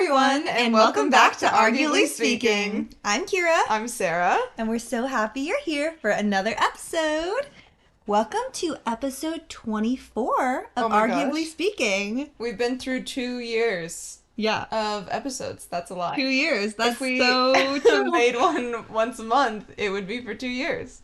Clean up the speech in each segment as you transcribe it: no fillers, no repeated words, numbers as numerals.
everyone, and welcome back to Arguably Speaking. I'm Kiera, I'm Sarah. and we're so happy you're here for another episode. Welcome to episode 24 of Oh my Arguably gosh. Speaking. We've been through 2 years Yeah, of episodes. That's a lot. 2 years. That's If we so true. made one once a month, it would be for 2 years.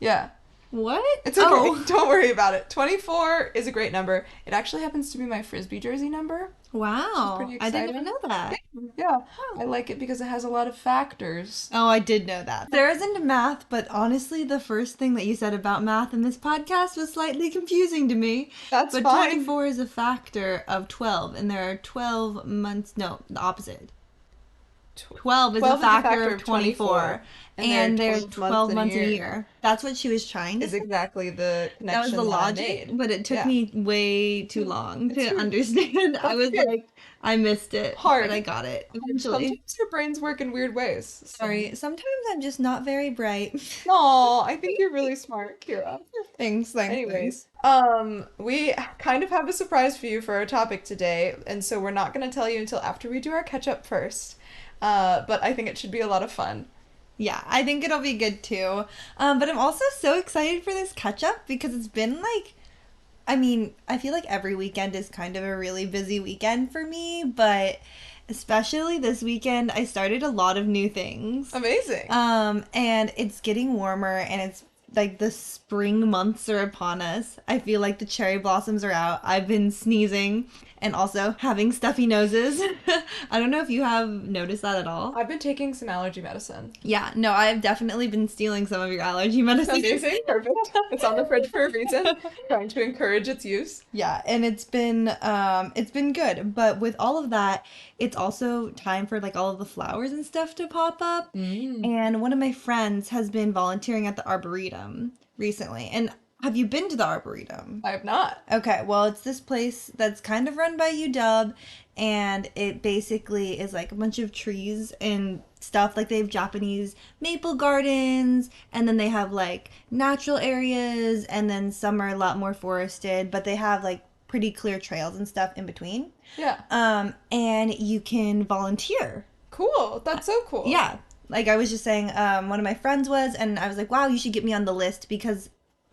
Yeah, What? it's okay. Don't worry about it. 24 is a great number. It actually happens to be my Frisbee jersey number. Wow. Pretty I didn't exciting. even know that. Yeah, Oh. I like it because it has a lot of factors. Oh, I did know that. Sarah's into math, but honestly, the first thing that you said about math in this podcast was slightly confusing to me. That's But fine. 24 is a factor of 12, and there are 12 months. No, the opposite. 12 is 12 a factor of 24. And there's 12 months in a year. That's what she was trying to Is say. exactly the connection That was the I logic, made. but it took Yeah. me way too long It's to good. understand. I was good. like, I missed it. Hard. But I got it eventually. Sometimes your brains work in weird ways. Sorry, sometimes I'm just not very bright. No, I think you're really smart, Kira. Thanks. Anyways, we kind of have a surprise for you for our topic today, and so we're not going to tell you until after we do our catch up first. But I think it should be a lot of fun. Yeah, I think it'll be good too. But I'm also so excited for this catch up because it's been like, I mean, I feel like every weekend is kind of a really busy weekend for me, but especially this weekend, I started a lot of new things. Amazing. And it's getting warmer and it's like the spring months are upon us. I feel like the cherry blossoms are out. I've been sneezing and also having stuffy noses. I don't know if you have noticed that at all. I've been taking some allergy medicine. Yeah, no, I've definitely been stealing some of your allergy medicine. Amazing. Perfect. It's on the fridge for a reason. Trying to encourage its use. Yeah, and it's been good. But with all of that, it's also time for like all of the flowers and stuff to pop up. And one of my friends has been volunteering at the Arboretum recently. And have you been to the Arboretum? I have not. Okay, well, it's this place that's kind of run by UW, and it basically is like a bunch of trees and stuff. Like they have Japanese maple gardens, and then they have like natural areas, and then some are a lot more forested, but they have like pretty clear trails and stuff in between. Yeah. And you can volunteer. Cool. That's so cool. Yeah. Like I was just saying, one of my friends was, and I was like, wow, you should get me on the list because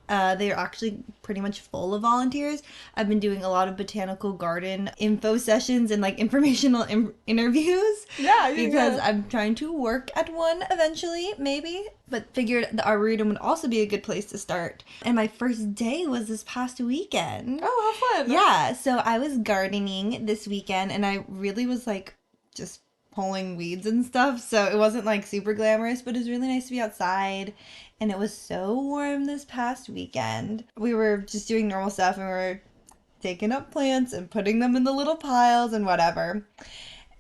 they're actually pretty much full of volunteers. I've been doing a lot of botanical garden info sessions and like informational interviews. Yeah, Because I'm trying to work at one eventually, maybe. But figured the Arboretum would also be a good place to start. And my first day was this past weekend. Oh, how fun. Yeah, so I was gardening this weekend and I really was like just pulling weeds and stuff. So it wasn't like super glamorous, but it was really nice to be outside. And it was so warm this past weekend. We were just doing normal stuff and we were taking up plants and putting them in the little piles and whatever.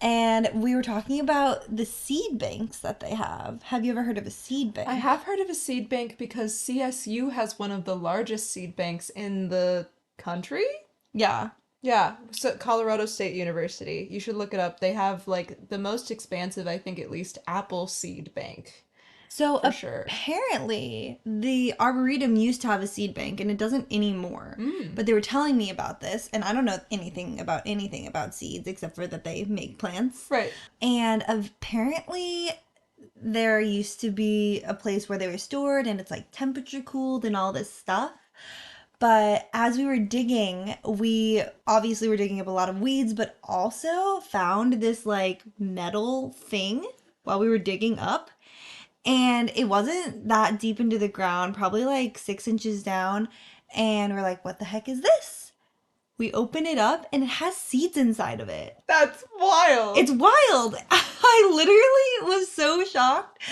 And we were talking about the seed banks that they have. Have you ever heard of a seed bank? I have heard of a seed bank because CSU has one of the largest seed banks in the country. Yeah. Yeah, so Colorado State University. You should look it up. They have like the most expansive, I think at least, apple seed bank. So For sure. apparently, the Arboretum used to have a seed bank, and it doesn't anymore. But they were telling me about this, and I don't know anything about seeds except for that they make plants. Right. And apparently, there used to be a place where they were stored, and it's like temperature cooled and all this stuff. But as we were digging, we obviously were digging up a lot of weeds, but also found this like metal thing while we were digging up. And it wasn't that deep into the ground, probably like 6 inches down. And we're like, what the heck is this? We open it up and it has seeds inside of it. That's wild. It's wild. I literally was so shocked.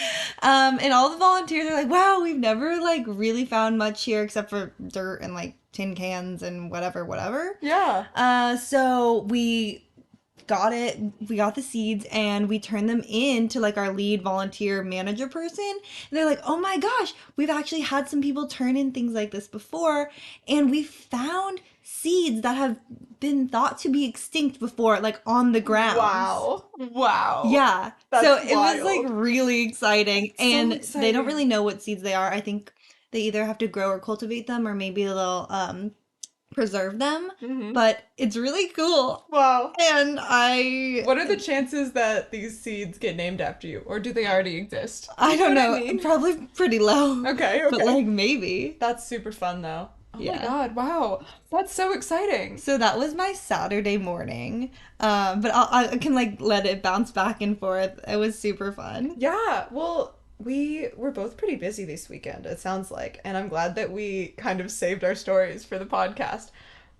And all the volunteers are like, wow, we've never like really found much here except for dirt and like tin cans and whatever. Yeah. So we got the seeds and we turned them in to like our lead volunteer manager person. And they're like, oh my gosh, we've actually had some people turn in things like this before. And we found seeds that have been thought to be extinct before, like on the ground. Wow. Yeah. That's so it was wild. like really exciting. And they exciting. don't really know what seeds they are. I think they either have to grow or cultivate them, or maybe they'll preserve them, Mm-hmm. but it's really cool. Wow. And I What are the chances that these seeds get named after you, or do they already exist? I You know don't what I know, mean? probably pretty low, Okay, but okay. like maybe. That's super fun though. Oh my Yeah. God, wow. That's so exciting. So that was my Saturday morning. But I can like let it bounce back and forth. It was super fun. Yeah, well, we were both pretty busy this weekend, it sounds like, and I'm glad that we kind of saved our stories for the podcast.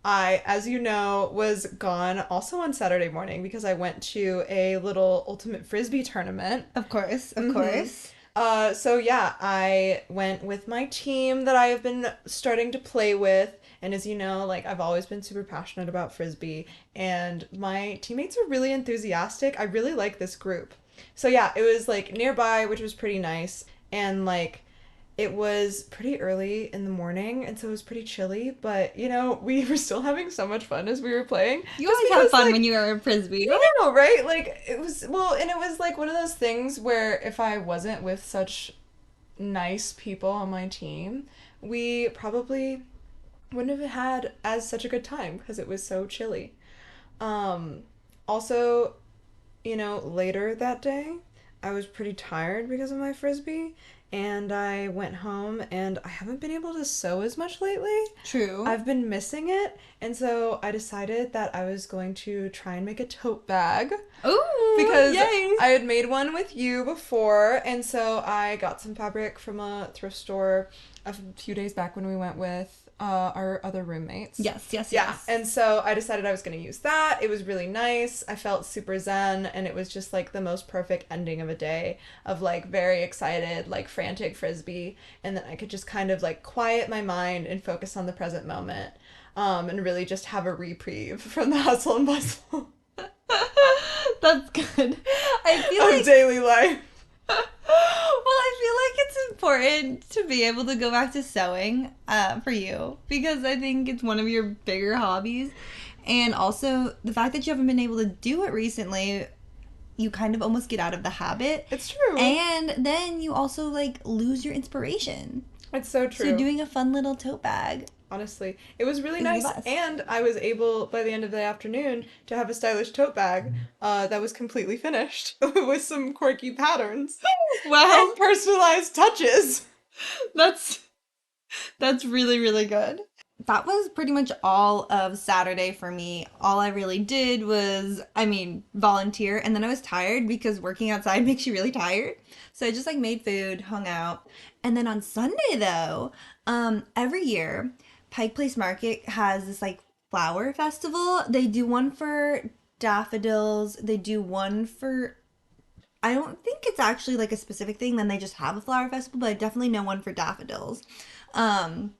I, as you know, was gone also on Saturday morning because I went to a little ultimate frisbee tournament. Of course, of Mm-hmm. course. So yeah, I went with my team that I have been starting to play with. And as you know, like I've always been super passionate about frisbee, and my teammates are really enthusiastic. I really like this group. So yeah, it was like nearby, which was pretty nice. And like it was pretty early in the morning, and so it was pretty chilly, but we were still having so much fun as we were playing. You Just always have because fun when like you are a frisbee. I know, right? Like it was well, and it was like one of those things where if I wasn't with such nice people on my team, we probably wouldn't have had as such a good time because it was so chilly. Um, Also, later that day, I was pretty tired because of my frisbee, and I went home and I haven't been able to sew as much lately. True. I've been missing it, and so I decided that I was going to try and make a tote bag Ooh, because yay. I had made one with you before, and so I got some fabric from a thrift store a few days back when we went with our other roommates. Yes, yes, Yeah, yes. and so I decided I was going to use that. It was really nice. I felt super zen, and it was just like the most perfect ending of a day of like very excited, like frantic frisbee, and then I could just kind of like quiet my mind and focus on the present moment, and really just have a reprieve from the hustle and bustle That's good. I feel of like daily life. I feel like it's important to be able to go back to sewing for you because I think it's one of your bigger hobbies. And also the fact that you haven't been able to do it recently, you kind of almost get out of the habit. It's true. And then you also like lose your inspiration. It's so So true. doing a fun little tote bag Honestly, it was really is the nice, best. and I was able by the end of the afternoon to have a stylish tote bag that was completely finished with some quirky patterns Wow, and personalized touches. that's that's really really good. That was pretty much all of Saturday for me. All I really did was, I mean, volunteer, and then I was tired because working outside makes you really tired. So I just like made food, hung out. And then on Sunday though, every year Pike Place Market has this like flower festival. They do one for daffodils, they do one for I don't think it's actually like a specific thing, then they just have a flower festival, but I definitely know one for daffodils. Um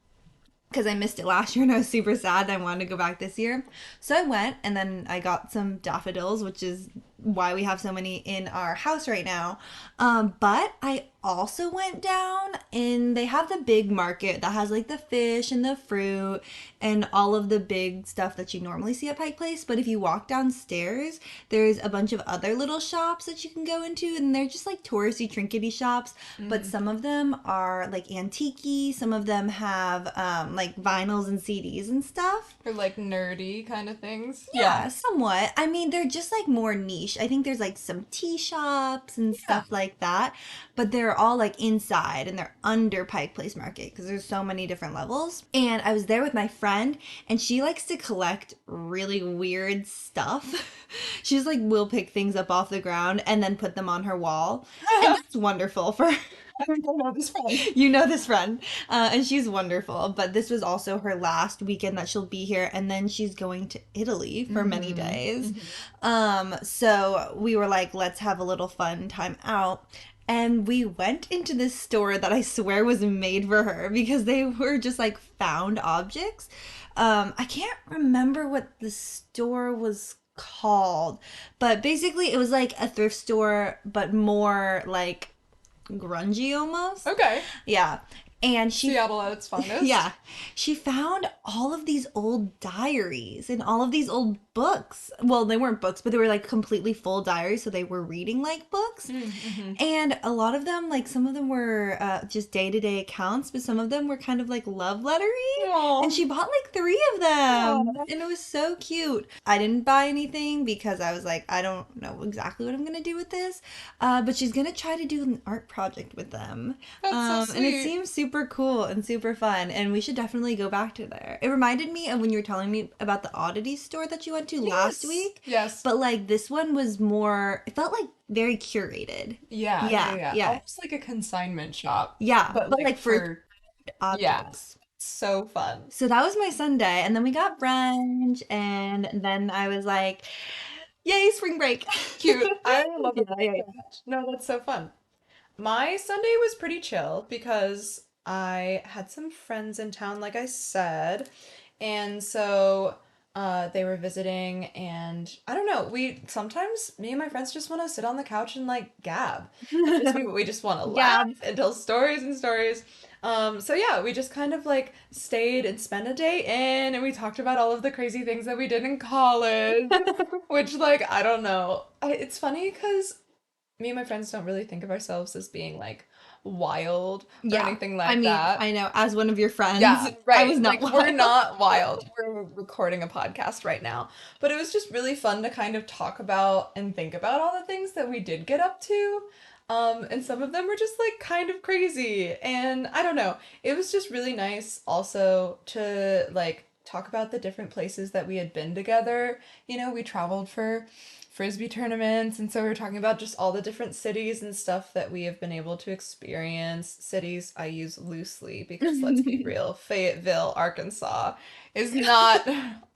because I missed it last year and I was super sad and I wanted to go back this year. So I went and then I got some daffodils, which is why we have so many in our house right now. But I also went down and they have the big market that has like the fish and the fruit and all of the big stuff that you normally see at Pike Place. But if you walk downstairs, there's a bunch of other little shops that you can go into and they're just like touristy, trinkety shops. But Mm. some of them are like antique, some of them have like vinyls and CDs and stuff. Or like nerdy kind of things. Yeah, somewhat. I mean, they're just like more niche. I think there's like some tea shops and Yeah. stuff like that, but they're all like inside and they're under Pike Place Market because there's so many different levels. And I was there with my friend and she likes to collect really weird stuff. She's like will pick things up off the ground and then put them on her wall. And that's wonderful for I think I know this friend. you know this friend, and she's wonderful. But this was also her last weekend that she'll be here, and then she's going to Italy for many Mm-hmm. days. Mm-hmm. So we were like, let's have a little fun time out. And we went into this store that I swear was made for her because they were just like found objects. I can't remember what the store was called, but basically it was like a thrift store, but more like grungy almost. Okay. Yeah. And she, Seattle at its finest. yeah, she found all of these old diaries and all of these old books. Well, they weren't books, but they were like completely full diaries, so they were reading like books. Mm-hmm. And a lot of them, like some of them were just day to day accounts, but some of them were kind of like love lettery. And Oh. she bought like three of them. And it was so cute. I didn't buy anything because I was like, I don't know exactly what I'm going to do with this. But she's going to try to do an art project with them. That's so And it sweet. seems super cool and super fun. And we should definitely go back to there. It reminded me of when you were telling me about the oddity store that you went to last Yes. week. Yes. But like this one was more, it felt like very curated. Yeah, yeah, Yeah, yeah. yeah, Almost like a consignment shop, yeah. but But like like for for, yeah, objects. so fun. So that was my Sunday. And then we got brunch. And then I was like, yay, spring break. Cute. I love Yeah, it yeah, so much. No, that's so fun. My Sunday was pretty chill because I had some friends in town, like I said. And so they were visiting, and I don't know, we sometimes, me and my friends just want to sit on the couch and like gab. And just, yeah. we just want to laugh Yeah. and tell stories and stories. So yeah, we just kind of like stayed and spent a day in, and we talked about all of the crazy things that we did in college, which like, I don't know. It's funny because me and my friends don't really think of ourselves as being like wild or Yeah. anything I like mean, that. I know as one of your friends, Yeah, I was right. not Like we're wild. not wild. We're recording a podcast right now. But it was just really fun to kind of talk about and think about all the things that we did get up to. And some of them were just like kind of crazy. And I don't know. It was just really nice also to like talk about the different places that we had been together. You know, we traveled for frisbee tournaments, and so we were talking about just all the different cities and stuff that we have been able to experience. Cities I use loosely because let's be real, Fayetteville, Arkansas is not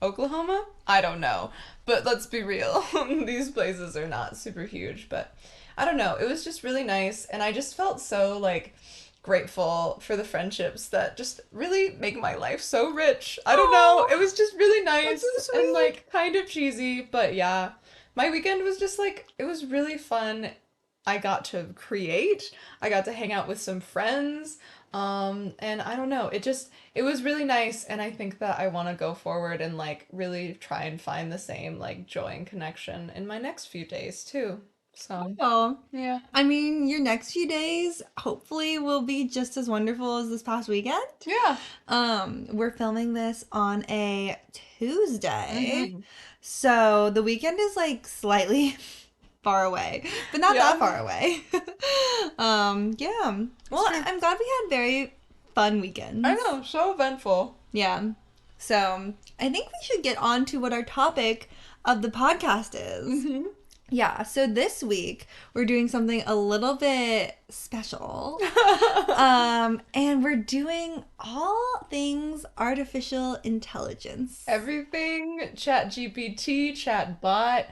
Oklahoma. I don't know, but let's be real, these places are not super huge. But I don't know, it was just really nice, and I just felt so like grateful for the friendships that just really make my life so rich. I don't know, Oh, it was just really that's so nice and sweet. like kind of cheesy, but yeah, my weekend was just like, it was really fun. I got to create, I got to hang out with some friends. And I don't know, it was really nice, and I think that I want to go forward and like really try and find the same like joy and connection in my next few days too. So, Oh, yeah. I mean, your next few days hopefully will be just as wonderful as this past weekend. Yeah. We're filming this on a Tuesday. Mm-hmm. So the weekend is like slightly far away, but not that Yeah. far away. Yeah. It's Well, true. I'm glad we had very fun I weekends. know, so eventful. Yeah. So I think we should get on to what our topic of the podcast is. Mm-hmm. Yeah, so this week we're doing something a little bit special. And we're doing all things artificial intelligence. Everything, chat GPT, chat bot,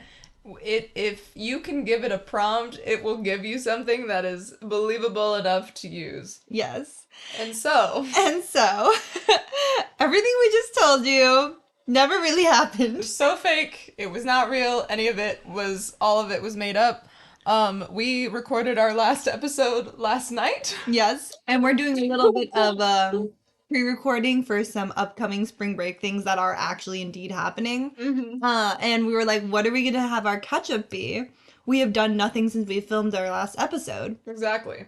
if you can give it a prompt, it will give you something that is believable enough to use. Yes. And so, And so, everything we just told you never really it happened. was so fake. It was not real. All of it was made up. We recorded our last episode last night. Yes, and we're doing a little bit of pre-recording for some upcoming spring break things that are actually indeed happening. Mm-hmm. And we were like, what are we gonna have our catch-up be? We have done nothing since we filmed our last episode. Exactly.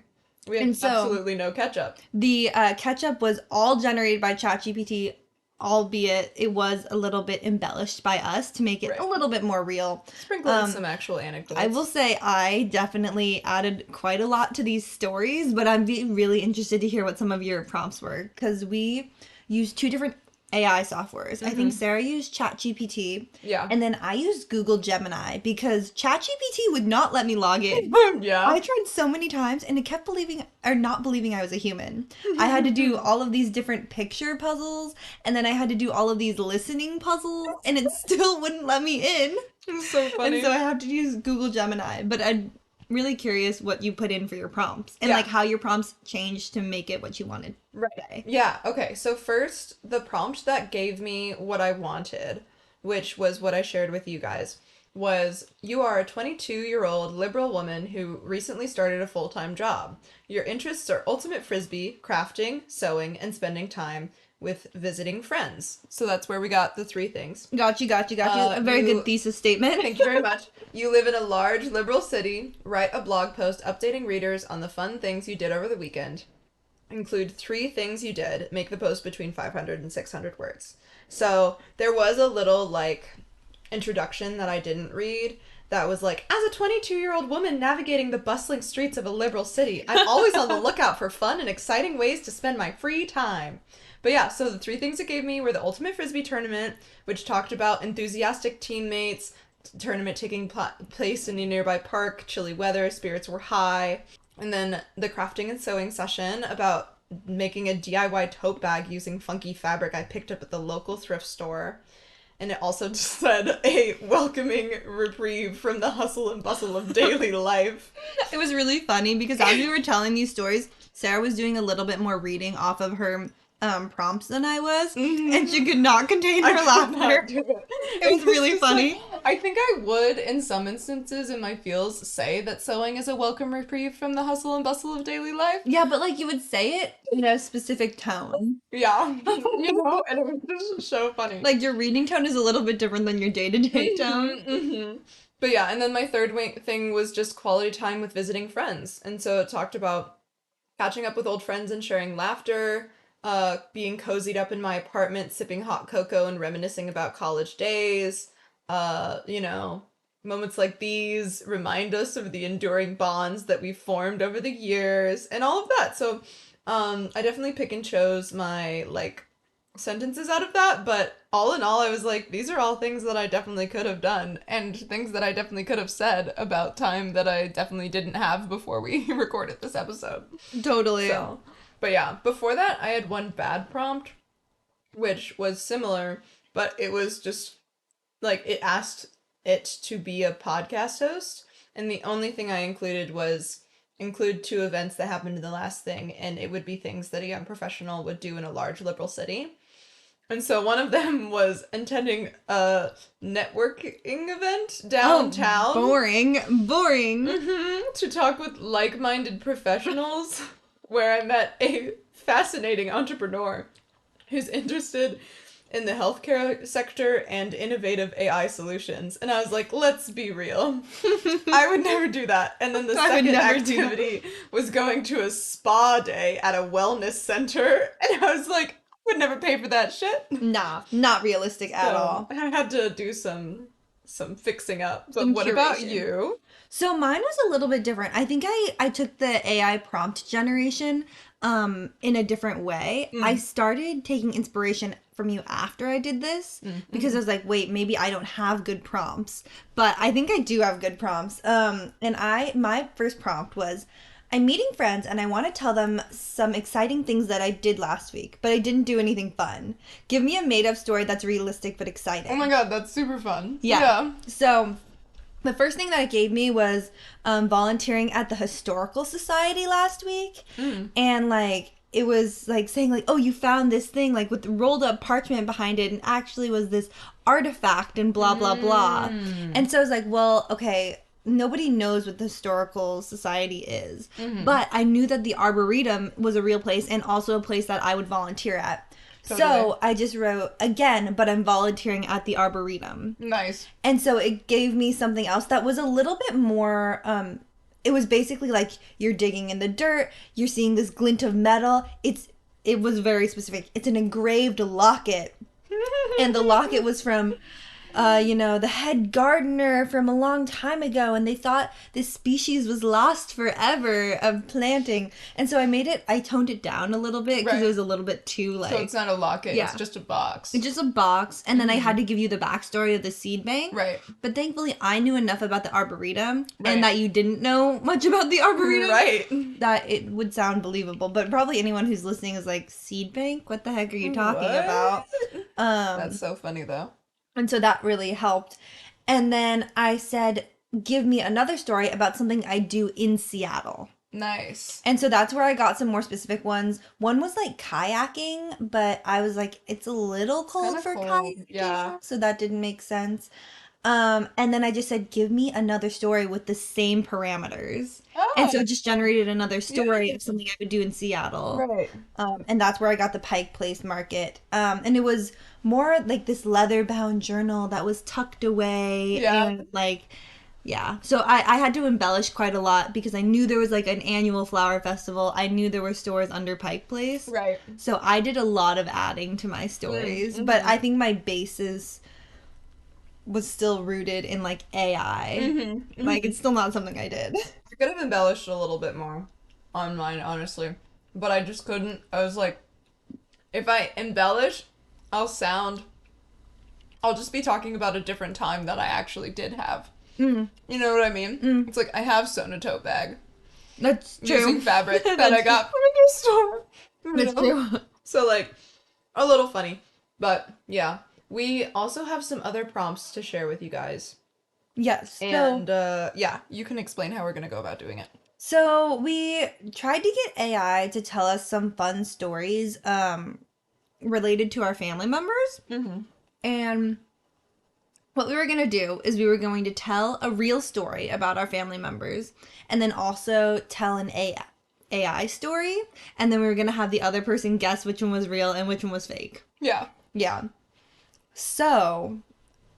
We have And so absolutely no catch up. the catch-up was all generated by ChatGPT, albeit it was a little bit embellished by us to make it Right. a little bit more real. Sprinkle in some actual anecdotes. I will say I definitely added quite a lot to these stories, but I'm really interested to hear what some of your prompts were because we used two different AI softwares. I think Sarah used ChatGPT, Yeah. and then I used Google Gemini because ChatGPT would not let me log in. Yeah. I tried so many times and it kept believing or not believing I was a human. I had to do all of these different picture puzzles and then I had to do all of these listening puzzles and it still wouldn't let me in. It's so funny. And so I have to use Google Gemini, but I'm really curious what you put in for your prompts and Yeah. like how your prompts changed to make it what you wanted to say. Yeah, okay. So first, the prompt that gave me what I wanted, which was what I shared with you guys, was, you are a 22-year-old liberal woman who recently started a full-time job. Your interests are ultimate frisbee, crafting, sewing, and spending time with visiting friends. So that's where we got the three things. Got you. A very good thesis statement. Thank you very much. You live in a large liberal city. Write a blog post updating readers on the fun things you did over the weekend. Include 3 things you did. Make the post between 500 and 600 words. So there was a little, like, introduction that I didn't read that was like, as a 22-year-old woman navigating the bustling streets of a liberal city, I'm always on the lookout for fun and exciting ways to spend my free time. But yeah, so the 3 things it gave me were the Ultimate Frisbee Tournament, which talked about enthusiastic teammates, tournament taking place in a nearby park, chilly weather, spirits were high. And then the crafting and sewing session about making a DIY tote bag using funky fabric I picked up at the local thrift store. And it also just said a welcoming reprieve from the hustle and bustle of daily life. It was really funny because as we were telling these stories, Sarah was doing a little bit more reading off of her prompts than I was, and she could not contain her laughter. It was really funny. Like, I think I would, in some instances in my feels, say that sewing is a welcome reprieve from the hustle and bustle of daily life. Yeah, but like you would say it in a specific tone. Yeah, and it was just so funny. Like your reading tone is a little bit different than your day-to-day tone. But yeah, and then my third thing was just quality time with visiting friends. And so it talked about catching up with old friends and sharing laughter, being cozied up in my apartment, sipping hot cocoa and reminiscing about college days. Moments like these remind us of the enduring bonds that we've formed over the years and all of that. So, I definitely pick and chose my, like, sentences out of that, but all in all, I was like, these are all things that I definitely could have done and things that I definitely could have said about time that I definitely didn't have before we recorded this episode. Totally. So, but yeah, before that, I had one bad prompt, which was similar, but it was just, like, it asked it to be a podcast host, and the only thing I included was include 2 events that happened in the last thing, and it would be things that a young professional would do in a large liberal city. And so one of them was attending a networking event downtown. Oh, boring. To talk with like-minded professionals, where I met a fascinating entrepreneur who's interested in the healthcare sector and innovative AI solutions. And I was like, let's be real. I would never do that. And then the second activity was going to a spa day at a wellness center. And I was like, I would never pay for that shit. Nah, not realistic at all. I had to do some fixing up. But what about you? So mine was a little bit different. I think I took the AI prompt generation in a different way. I started taking inspiration from you after I did this because I was like, wait, maybe I don't have good prompts, but I think I do have good prompts. And my first prompt was, I'm meeting friends and I want to tell them some exciting things that I did last week, but I didn't do anything fun. Give me a made-up story that's realistic but exciting. Oh my god, that's super fun. Yeah. So the first thing that it gave me was volunteering at the Historical Society last week. And, like, it was, like, saying, like, oh, you found this thing, like, with rolled up parchment behind it, and actually was this artifact and blah, blah, blah. And so I was like, well, okay, nobody knows what the Historical Society is. But I knew that the Arboretum was a real place and also a place that I would volunteer at. Totally. So I just wrote, again, but I'm volunteering at the Arboretum. Nice. And so it gave me something else that was a little bit more, it was basically like you're digging in the dirt, you're seeing this glint of metal. It was very specific. It's an engraved locket. And the locket was from the head gardener from a long time ago, and they thought this species was lost forever of planting. And so I toned it down a little bit because it was a little bit too, like... So it's not a locket, it's just a box. It's just a box, and then I had to give you the backstory of the seed bank. Right. But thankfully, I knew enough about the Arboretum, and that you didn't know much about the Arboretum. Right. That it would sound believable. But probably anyone who's listening is like, seed bank? What the heck are you talking about? That's so funny, though. And so that really helped. And then I said, give me another story about something I do in Seattle. Nice. And so that's where I got some more specific ones. One was like kayaking, but I was like, it's a little cold for kayaking. Yeah. So that didn't make sense. And then I just said, give me another story with the same parameters. And so Oh, it just generated another yeah. story of something I would do in Seattle. Right. And that's where I got the Pike Place Market. And it was more like this leather bound journal that was tucked away Yeah. and like, yeah. So I had to embellish quite a lot because I knew there was like an annual flower festival. I knew there were stores under Pike Place. Right. So I did a lot of adding to my stories. But Mm-hmm. I think my basis was still rooted in like AI. Mm-hmm. Like Mm-hmm. it's still not something I did. I could have embellished a little bit more on mine, honestly. But I just couldn't. I was like, if I embellish, I'll sound. I'll just be talking about a different time that I actually did have. Mm, You know what I mean? mm, It's like I have sewn a tote bag that's using true. fabric that I That's got from a gift store. You that's know? true. So like a little funny. But yeah. We also have some other prompts to share with you guys. Yes. And yeah, you can explain how we're gonna go about doing it. So we tried to get AI to tell us some fun stories related to our family members. Mm-hmm. And what we were going to do is we were going to tell a real story about our family members and then also tell an AI story. And then we were going to have the other person guess which one was real and which one was fake. Yeah. Yeah. So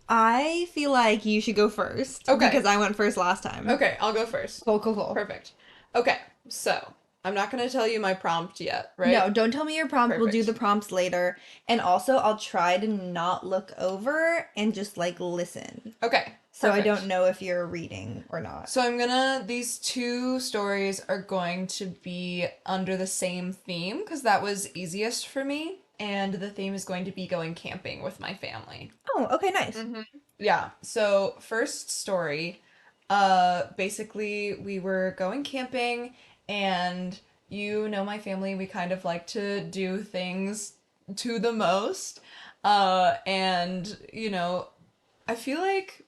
I feel like you should go first. Okay. Because I went first last time. Okay, I'll go first. Cool, cool, cool. Perfect. Okay, so I'm not gonna tell you my prompt yet, right? No, don't tell me your prompt. We'll do Perfect. the prompts later. And also, I'll try to not look over and just like listen. Okay. So I Perfect. don't know if you're reading or not. So these two stories are going to be under the same theme because that was easiest for me. And the theme is going to be going camping with my family. Oh, okay, nice. Mm-hmm. Yeah. So first story, basically we were going camping and you know my family, we kind of like to do things to the most. And you know, I feel like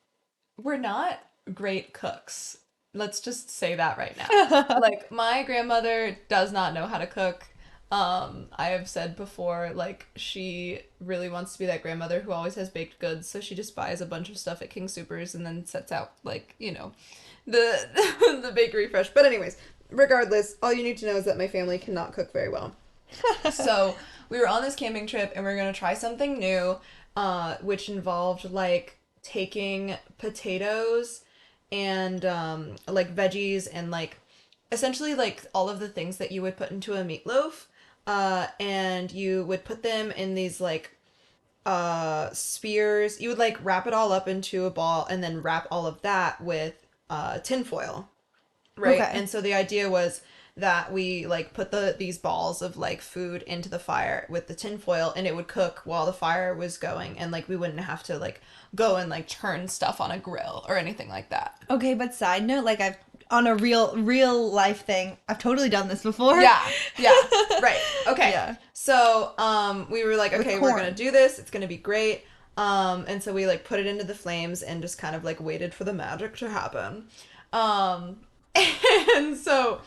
we're not great cooks. Let's just say that right now. Like my grandmother does not know how to cook. I have said before, like she really wants to be that grandmother who always has baked goods, so she just buys a bunch of stuff at King Supers and then sets out like, you know, the the bakery fresh. But anyways, regardless, all you need to know is that my family cannot cook very well. So we were on this camping trip and we are gonna try something new, which involved like taking potatoes and like veggies and like essentially like all of the things that you would put into a meatloaf, and you would put them in these like spheres. You would like wrap it all up into a ball and then wrap all of that with tinfoil, right? Okay. And so the idea was that we like put these balls of like food into the fire with the tinfoil and it would cook while the fire was going, and like we wouldn't have to like go and like turn stuff on a grill or anything like that. Okay, but side note, like I've on a real life thing, I've totally done this before. Yeah, yeah, right. Okay. Yeah. So, we were like, With okay, we're corn. gonna do this. It's gonna be great. And so we like put it into the flames and just kind of like waited for the magic to happen. Um, and so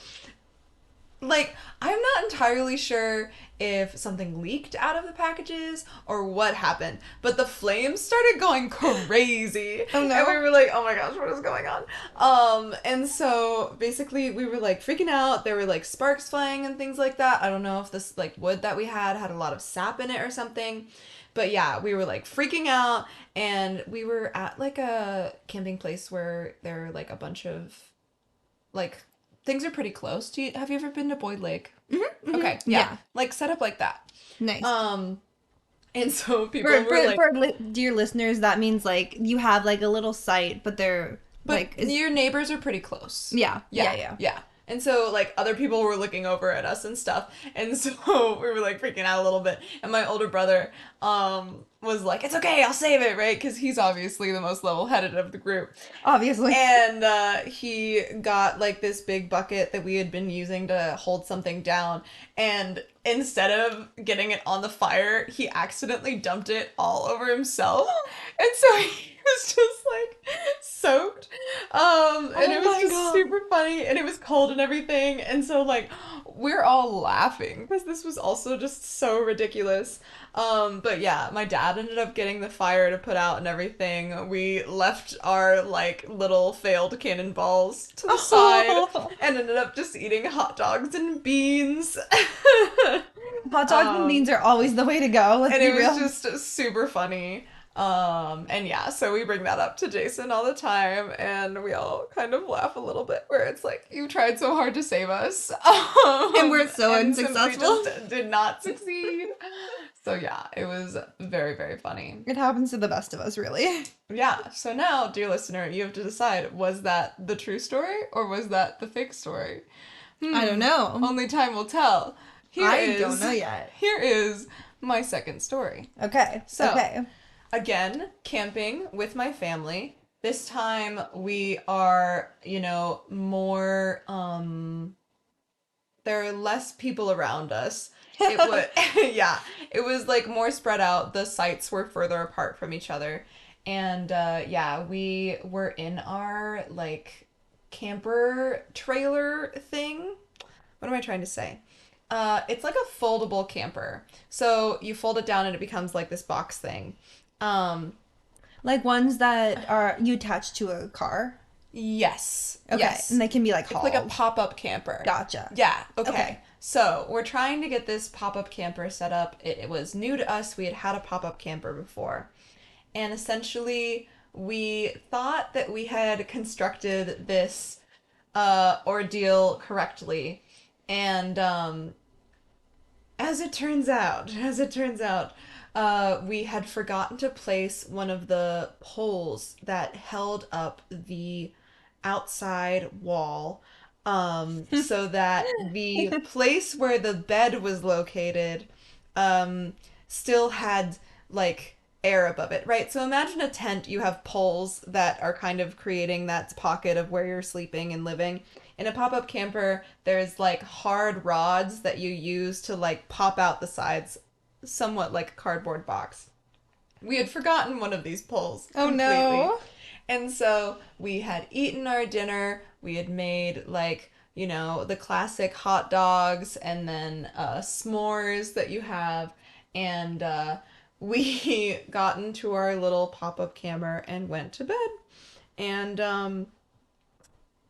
like I'm not entirely sure if something leaked out of the packages or what happened, but the flames started going crazy. Oh, no. And we were like, oh my gosh, what is going on? And so basically we were like freaking out. There were like sparks flying and things like that. I don't know if this like wood that we had a lot of sap in it or something. But yeah, we were like freaking out, and we were at like a camping place where there are like a bunch of like things are pretty close to you. Have you ever been to Boyd Lake? Mm-hmm, Okay, yeah. Like set up like that. Nice. And so people For, were like, dear listeners, that means like you have like a little site, but they're but like your neighbors are pretty close. yeah, Yeah, yeah, yeah. yeah. And so like other people were looking over at us and stuff, and so we were like freaking out a little bit. And my older brother was like, "It's okay, I'll save it," right? Because he's obviously the most level-headed of the group. Obviously. And he got like this big bucket that we had been using to hold something down, and instead of getting it on the fire, he accidentally dumped it all over himself, and so he was just like soaked. And it was my just God. super funny, and it was cold and everything, and so like we're all laughing because this was also just so ridiculous. But yeah, my dad ended up getting the fire to put out and everything. We left our like little failed cannonballs to the side and ended up just eating hot dogs and beans. Hot dogs and beans are always the way to go. Let's And be it was real. just super funny. And yeah, so we bring that up to Jason all the time, and we all kind of laugh a little bit where it's like, you tried so hard to save us. And we're so and simply unsuccessful. just did not succeed. So yeah, it was very, very funny. It happens to the best of us, really. Yeah, so now, dear listener, you have to decide, was that the true story or was that the fake story? I don't know. Only time will tell. I don't know yet. Here is my second story. Okay. So, okay. Again, camping with my family. This time we are, more, there are less people around us. It was, yeah, it was like more spread out. The sites were further apart from each other. And, yeah, we were in our, like, camper trailer thing. What am I trying to say? It's like a foldable camper. So you fold it down and it becomes like this box thing. Like ones that are you attach to a car? Yes. Okay. Yes. And they can be like hauled. It's like a pop-up camper. Gotcha. Yeah. Okay. Okay. So we're trying to get this pop-up camper set up. It was new to us. We had a pop-up camper before. And essentially we thought that we had constructed this ordeal correctly. And as it turns out, we had forgotten to place one of the poles that held up the outside wall, so that the place where the bed was located, still had, like, air above it, right? So imagine a tent, you have poles that are kind of creating that pocket of where you're sleeping and living. In a pop-up camper, there's, like, hard rods that you use to, like, pop out the sides, somewhat like a cardboard box. We had forgotten one of these poles completely. Oh no. And so we had eaten our dinner. We had made, like, the classic hot dogs and then s'mores that you have. And we got into our little pop-up camper and went to bed. And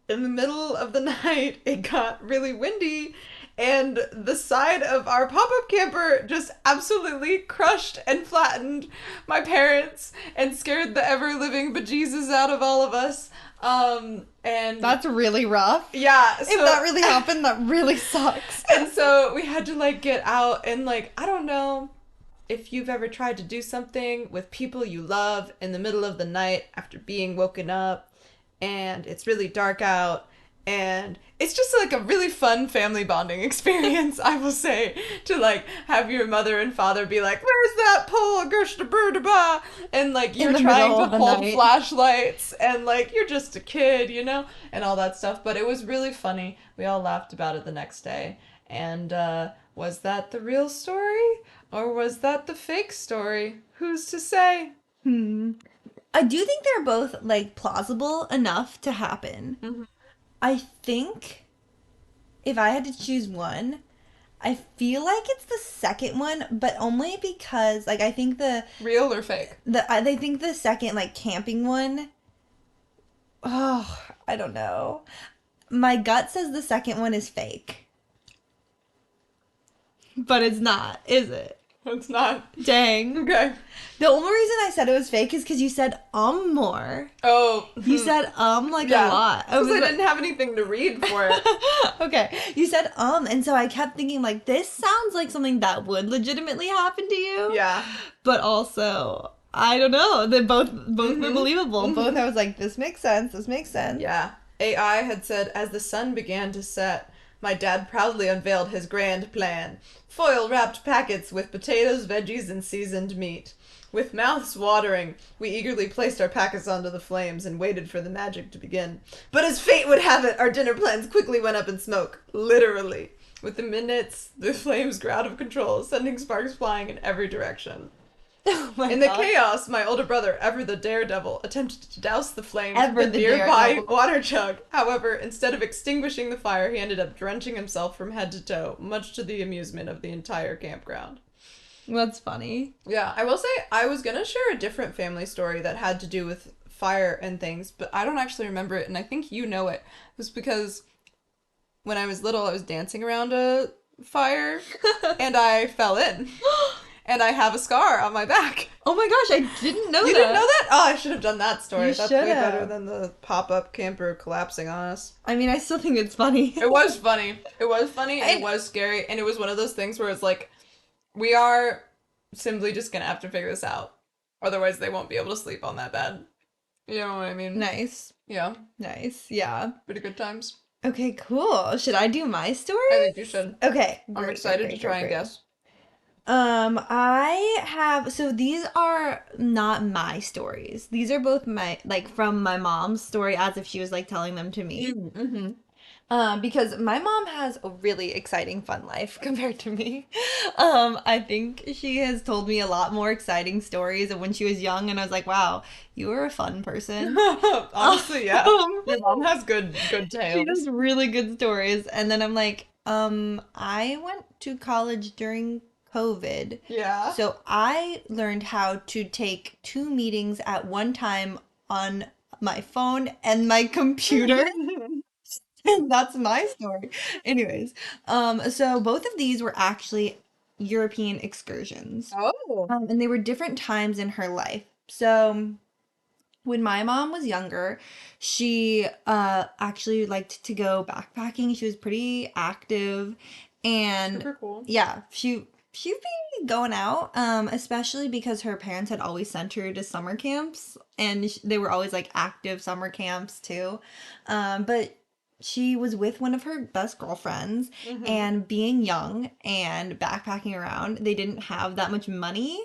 in the middle of the night, it got really windy, and the side of our pop-up camper just absolutely crushed and flattened my parents and scared the ever-living bejesus out of all of us. And That's really rough. yeah, If that really happened, that really sucks. and so we had to, like, get out and, like, I don't know if you've ever tried to do something with people you love in the middle of the night after being woken up and it's really dark out, and it's just like a really fun family bonding experience, I will say, to, like, have your mother and father be like, where's that pole, gersh-da-bur-da-ba? And, like, you're trying to hold flashlights, and, like, you're just a kid, and all that stuff. But it was really funny. We all laughed about it the next day. And was that the real story, or was that the fake story? Who's to say? I do think they're both, like, plausible enough to happen. Mm-hmm. I think if I had to choose one, I feel like it's the second one, but only because, like, I think Real or fake? I think the second, like, camping one, oh, I don't know. My gut says the second one is fake. But it's not, is it? It's not. Dang. Okay. The only reason I said it was fake is because you said more. Oh. You said like yeah. a lot. Because I didn't have anything to read for it. Okay. You said and so I kept thinking, like, this sounds like something that would legitimately happen to you. Yeah. But also, I don't know. They both were believable. Both I was like, this makes sense. This makes sense. Yeah. AI had said, as the sun began to set, my dad proudly unveiled his grand plan. Foil-wrapped packets with potatoes, veggies, and seasoned meat. With mouths watering, we eagerly placed our packets onto the flames and waited for the magic to begin. But as fate would have it, our dinner plans quickly went up in smoke. Literally. With the minutes, the flames grew out of control, sending sparks flying in every direction. Oh my In the god. chaos, my older brother, ever the daredevil, attempted to douse the flames Ever with a the nearby daredevil. water jug. However, instead of extinguishing the fire, he ended up drenching himself from head to toe, much to the amusement of the entire campground. That's funny. Yeah, I will say I was gonna share a different family story that had to do with fire and things, but I don't actually remember it, and I think you know it. It was because when I was little, I was dancing around a fire and I fell in, and I have a scar on my back. Oh my gosh, I didn't know You didn't know that. that? Oh, I should have done that story. You That's should way better have. than the pop-up camper collapsing on us. I mean, I still think it's funny. It was funny. It was funny and it I was scary, and it was one of those things where it's like, we are simply just gonna have to figure this out. Otherwise, they won't be able to sleep on that bed. You know what I mean? Nice. Yeah, Nice. Yeah. pretty good times. Okay, cool. Should I do my I story? think you should. Okay. I'm Great, excited great, to great, try great, and great. guess. I have, so these are not my stories. These are both my, like, from my mom's story as if she was, like, telling them to me. Mm-hmm. Because my mom has a really exciting, fun life compared to me. I think she has told me a lot more exciting stories of when she was young, and I was like, wow, you were a fun person. Honestly, yeah. Um, Your mom has good she has tales. really good stories. And then I'm like, I went to college during COVID. Yeah. So I learned how to take two meetings at one time on my phone and my computer. And that's my story. Anyways, so both of these were actually European excursions. Oh. And they were different times in her life. So when my mom was younger, she actually liked to go backpacking. She was pretty active, and Super cool. yeah, she'd be going out, especially because her parents had always sent her to summer camps, and they were always like active summer camps too. But she was with one of her best girlfriends, and being young and backpacking around, they didn't have that much money.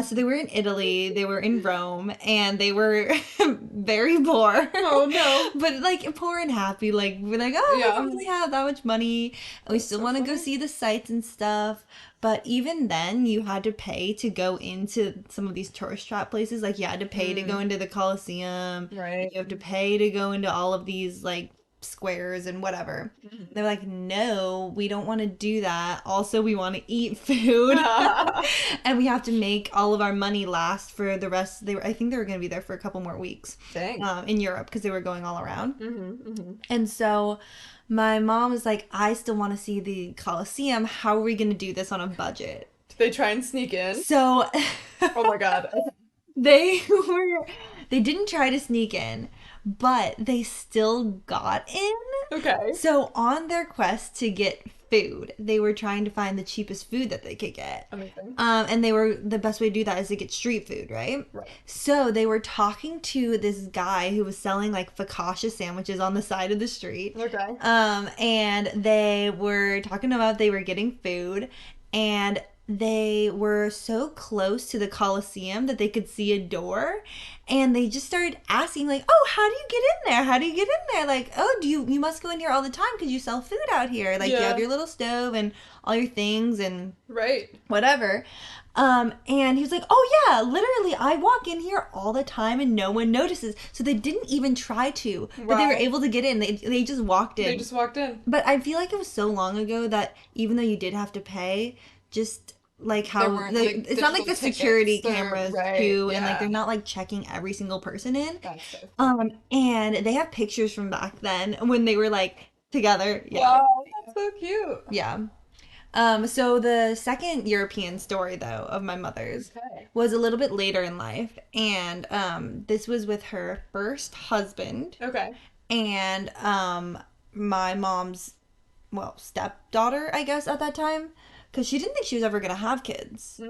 So they were in Italy, they were in Rome, and they were very poor. Oh no. But like poor and happy, like we're like, oh, we Yeah. don't really have that much money, and we That's still so want to go funny. see the sights and stuff. But even then, you had to pay to go into some of these tourist trap places. Like you had to pay to go into the Colosseum. Right. You have to pay to go into all of these like squares and whatever. They're like, no, we don't want to do that. Also, we want to eat food, and we have to make all of our money last for the rest. I think they were going to be there for a couple more weeks, Dang. in Europe because they were going all around. Mm-hmm. And so, my mom was like, I still want to see the Colosseum. How are we going to do this on a budget? Did they try and sneak in? So, Oh my god. they were they didn't try to sneak in, but they still got in. Okay. So on their quest to get food, they were trying to find the cheapest food that they could get. Amazing. And the best way to do that is to get street food, right? Right. So they were talking to this guy who was selling like focaccia sandwiches on the side of the street. Okay. And they were talking about they were getting food, and they were so close to the Colosseum that they could see a door, and they just started asking like, oh, how do you get in there? How do you get in there? Like, oh, you must go in here all the time because you sell food out here. Like you Yeah. have your little stove and all your things and Right. whatever. And he was like, oh yeah, literally I walk in here all the time and no one notices. So they didn't even try to, but they were Wow. able to get in. They just walked in. They just walked in. But I feel like it was so long ago that even though you did have to pay, just like how There weren't, like, it's not like the digital security tickets or- cameras right, too, and like yeah. they're not like checking every single person in. That's so And they have pictures from back then when they were like together. Yeah. Wow, that's so cute. Yeah. So the second European story though of my mother's Okay. was a little bit later in life, and this was with her first husband Okay. and my mom's, well, stepdaughter, I guess at that time, because she didn't think she was ever gonna have kids,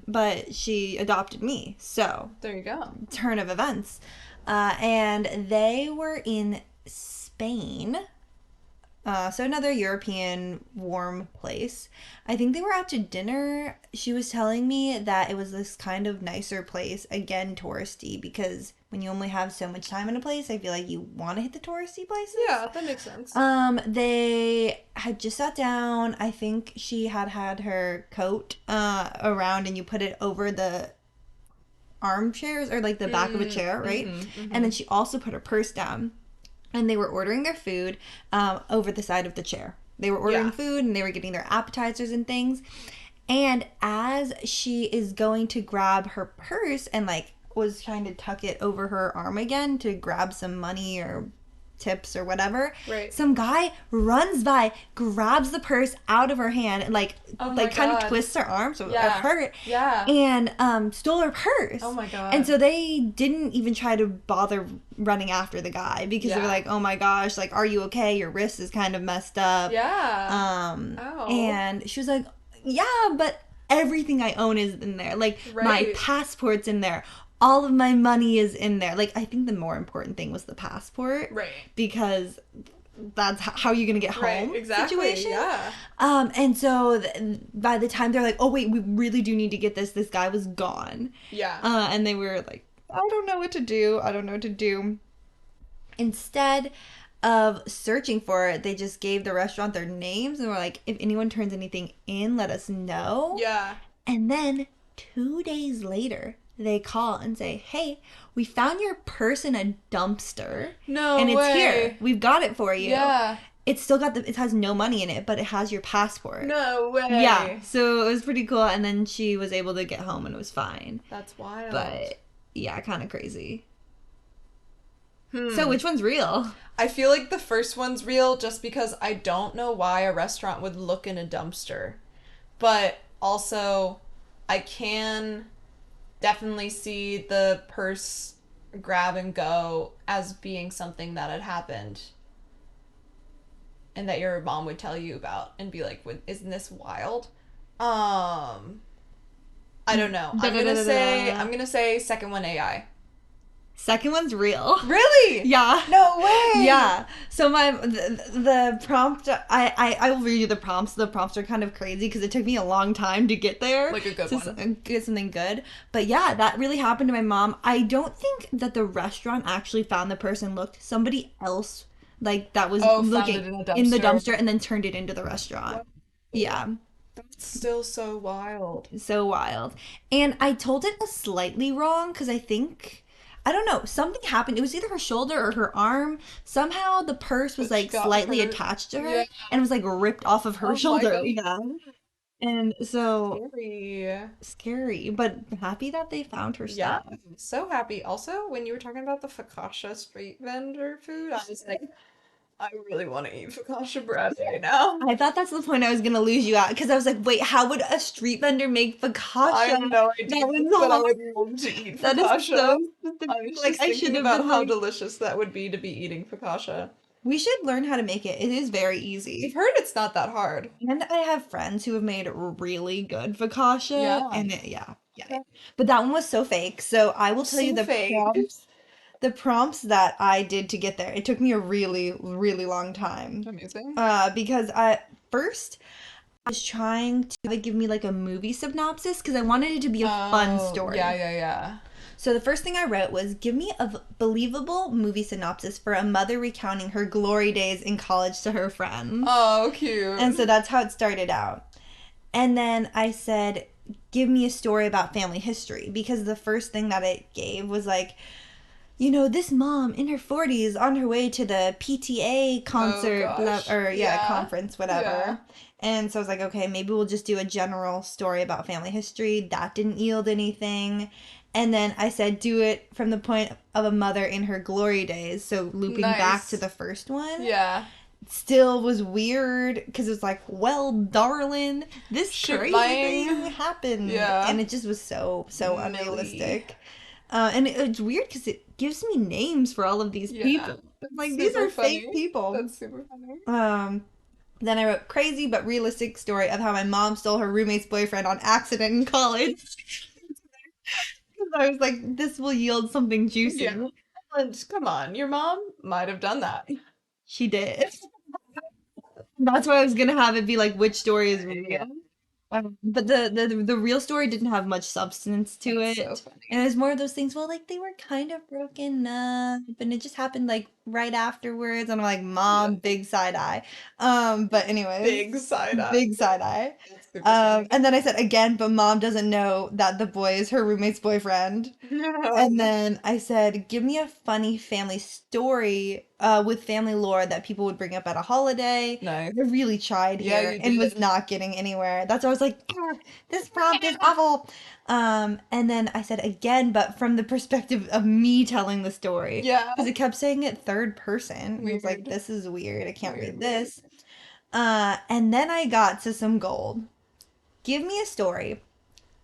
but she adopted me. So There you go. turn of events, and they were in Spain. So another European warm place. I think they were out to dinner. She was telling me that it was this kind of nicer place, again touristy, because when you only have so much time in a place, I feel like you want to hit the touristy places. Yeah, that makes sense. They had just sat down. I think she had her coat around, and you put it over the armchairs or like the back of a chair, right? And then she also put her purse down. And they were ordering their food over the side of the chair. They were ordering food and they were getting their appetizers and things. And as she is going to grab her purse and like was trying to tuck it over her arm again to grab some money or tips or whatever, some guy runs by, grabs the purse out of her hand, and like kind of twists her arm so it hurt, and stole her purse. Oh my god. And so they didn't even try to bother running after the guy because they were like, oh my gosh, like, are you okay? Your wrist is kind of messed up. And she was like, yeah, but everything I own is in there. Like, my passport's in there. All of my money is in there. Like, I think the more important thing was the passport. Right. Because that's how you're going to get home situation. Yeah. And so by the time they're like, oh, wait, we really do need to get this guy was gone. Yeah. And they were like, I don't know what to do. Instead of searching for it, they just gave the restaurant their names and were like, if anyone turns anything in, let us know. Yeah. And then 2 days later, they call and say, hey, we found your purse in a dumpster. No and it's way. here. We've got it for you. Yeah. It's still got it has no money in it, but it has your passport. No way. Yeah. So it was pretty cool. And then she was able to get home and it was fine. That's wild. But yeah, kind of crazy. So which one's real? I feel like the first one's real just because I don't know why a restaurant would look in a dumpster. But also, I can definitely see the purse grab and go as being something that had happened and that your mom would tell you about and be like, isn't this wild? I don't know. I'm gonna say second one AI. Second one's real. Really? Yeah. No way. Yeah. So the prompt, I will read you the prompts. The prompts are kind of crazy because it took me a long time to get there. Like a good one. Get something good. But yeah, that really happened to my mom. I don't think that the restaurant actually found the person. Somebody else like that was looking in the dumpster and then turned it into the restaurant. What? Yeah. That's still so wild. So wild. And I told it slightly wrong because I don't know, something happened. It was either her shoulder or her arm. Somehow the purse was like slightly attached to her and it was like ripped off of her shoulder. Yeah. And so scary, but happy that they found her stuff. Yeah, so happy. Also, when you were talking about the focaccia street vendor food, I was like, I really want to eat focaccia bread right now. I thought that's the point I was going to lose you at because I was like, wait, how would a street vendor make focaccia? I have no idea, but I would love to eat focaccia. That is so I was like, just thinking about how delicious that would be to be eating focaccia. We should learn how to make it. It is very easy. I've heard it's not that hard. And I have friends who have made really good focaccia. Yeah. And yeah. But that one was so fake. So I will tell you the prompts that I did to get there. It took me a really, really long time. Amazing. Because I was trying to give me like a movie synopsis because I wanted it to be a fun story. Yeah. So the first thing I wrote was, give me a believable movie synopsis for a mother recounting her glory days in college to her friends. Oh, cute. And so that's how it started out. And then I said, give me a story about family history, because the first thing that it gave was like, you know, this mom in her 40s on her way to the PTA concert, conference, whatever. Yeah. And so I was like, okay, maybe we'll just do a general story about family history. That didn't yield anything. And then I said, do it from the point of a mother in her glory days. So looping back to the first one. Yeah. Still was weird because it was like, well, darling, this crazy thing happened. Yeah. And it just was so unrealistic. And it's weird because it gives me names for all of these people. Like, these are fake people. That's super funny. Then I wrote crazy but realistic story of how my mom stole her roommate's boyfriend on accident in college. I was like, this will yield something juicy. Yeah. And come on, your mom might have done that. She did. That's why I was gonna have it be like, which story is real. But the real story didn't have much substance to it. So funny. And it was more of those things, well, like, they were kind of broken up, and it just happened like right afterwards. And I'm like, Mom, big side eye. But anyway. Big side eye. Big side eye. Super funny. And then I said again, but mom doesn't know that the boy is her roommate's boyfriend. And then I said, give me a funny family story with family lore that people would bring up at a holiday. Nice. I really tried Yeah, here you and was did. not getting anywhere. That's why I was like, "Ugh, this prompt is awful." And then I said again, but from the perspective of me telling the story. Yeah. Because it kept saying it third person. And I was like, Weird. this is weird. I can't Weird, read weird. this. And then I got to some gold. Give me a story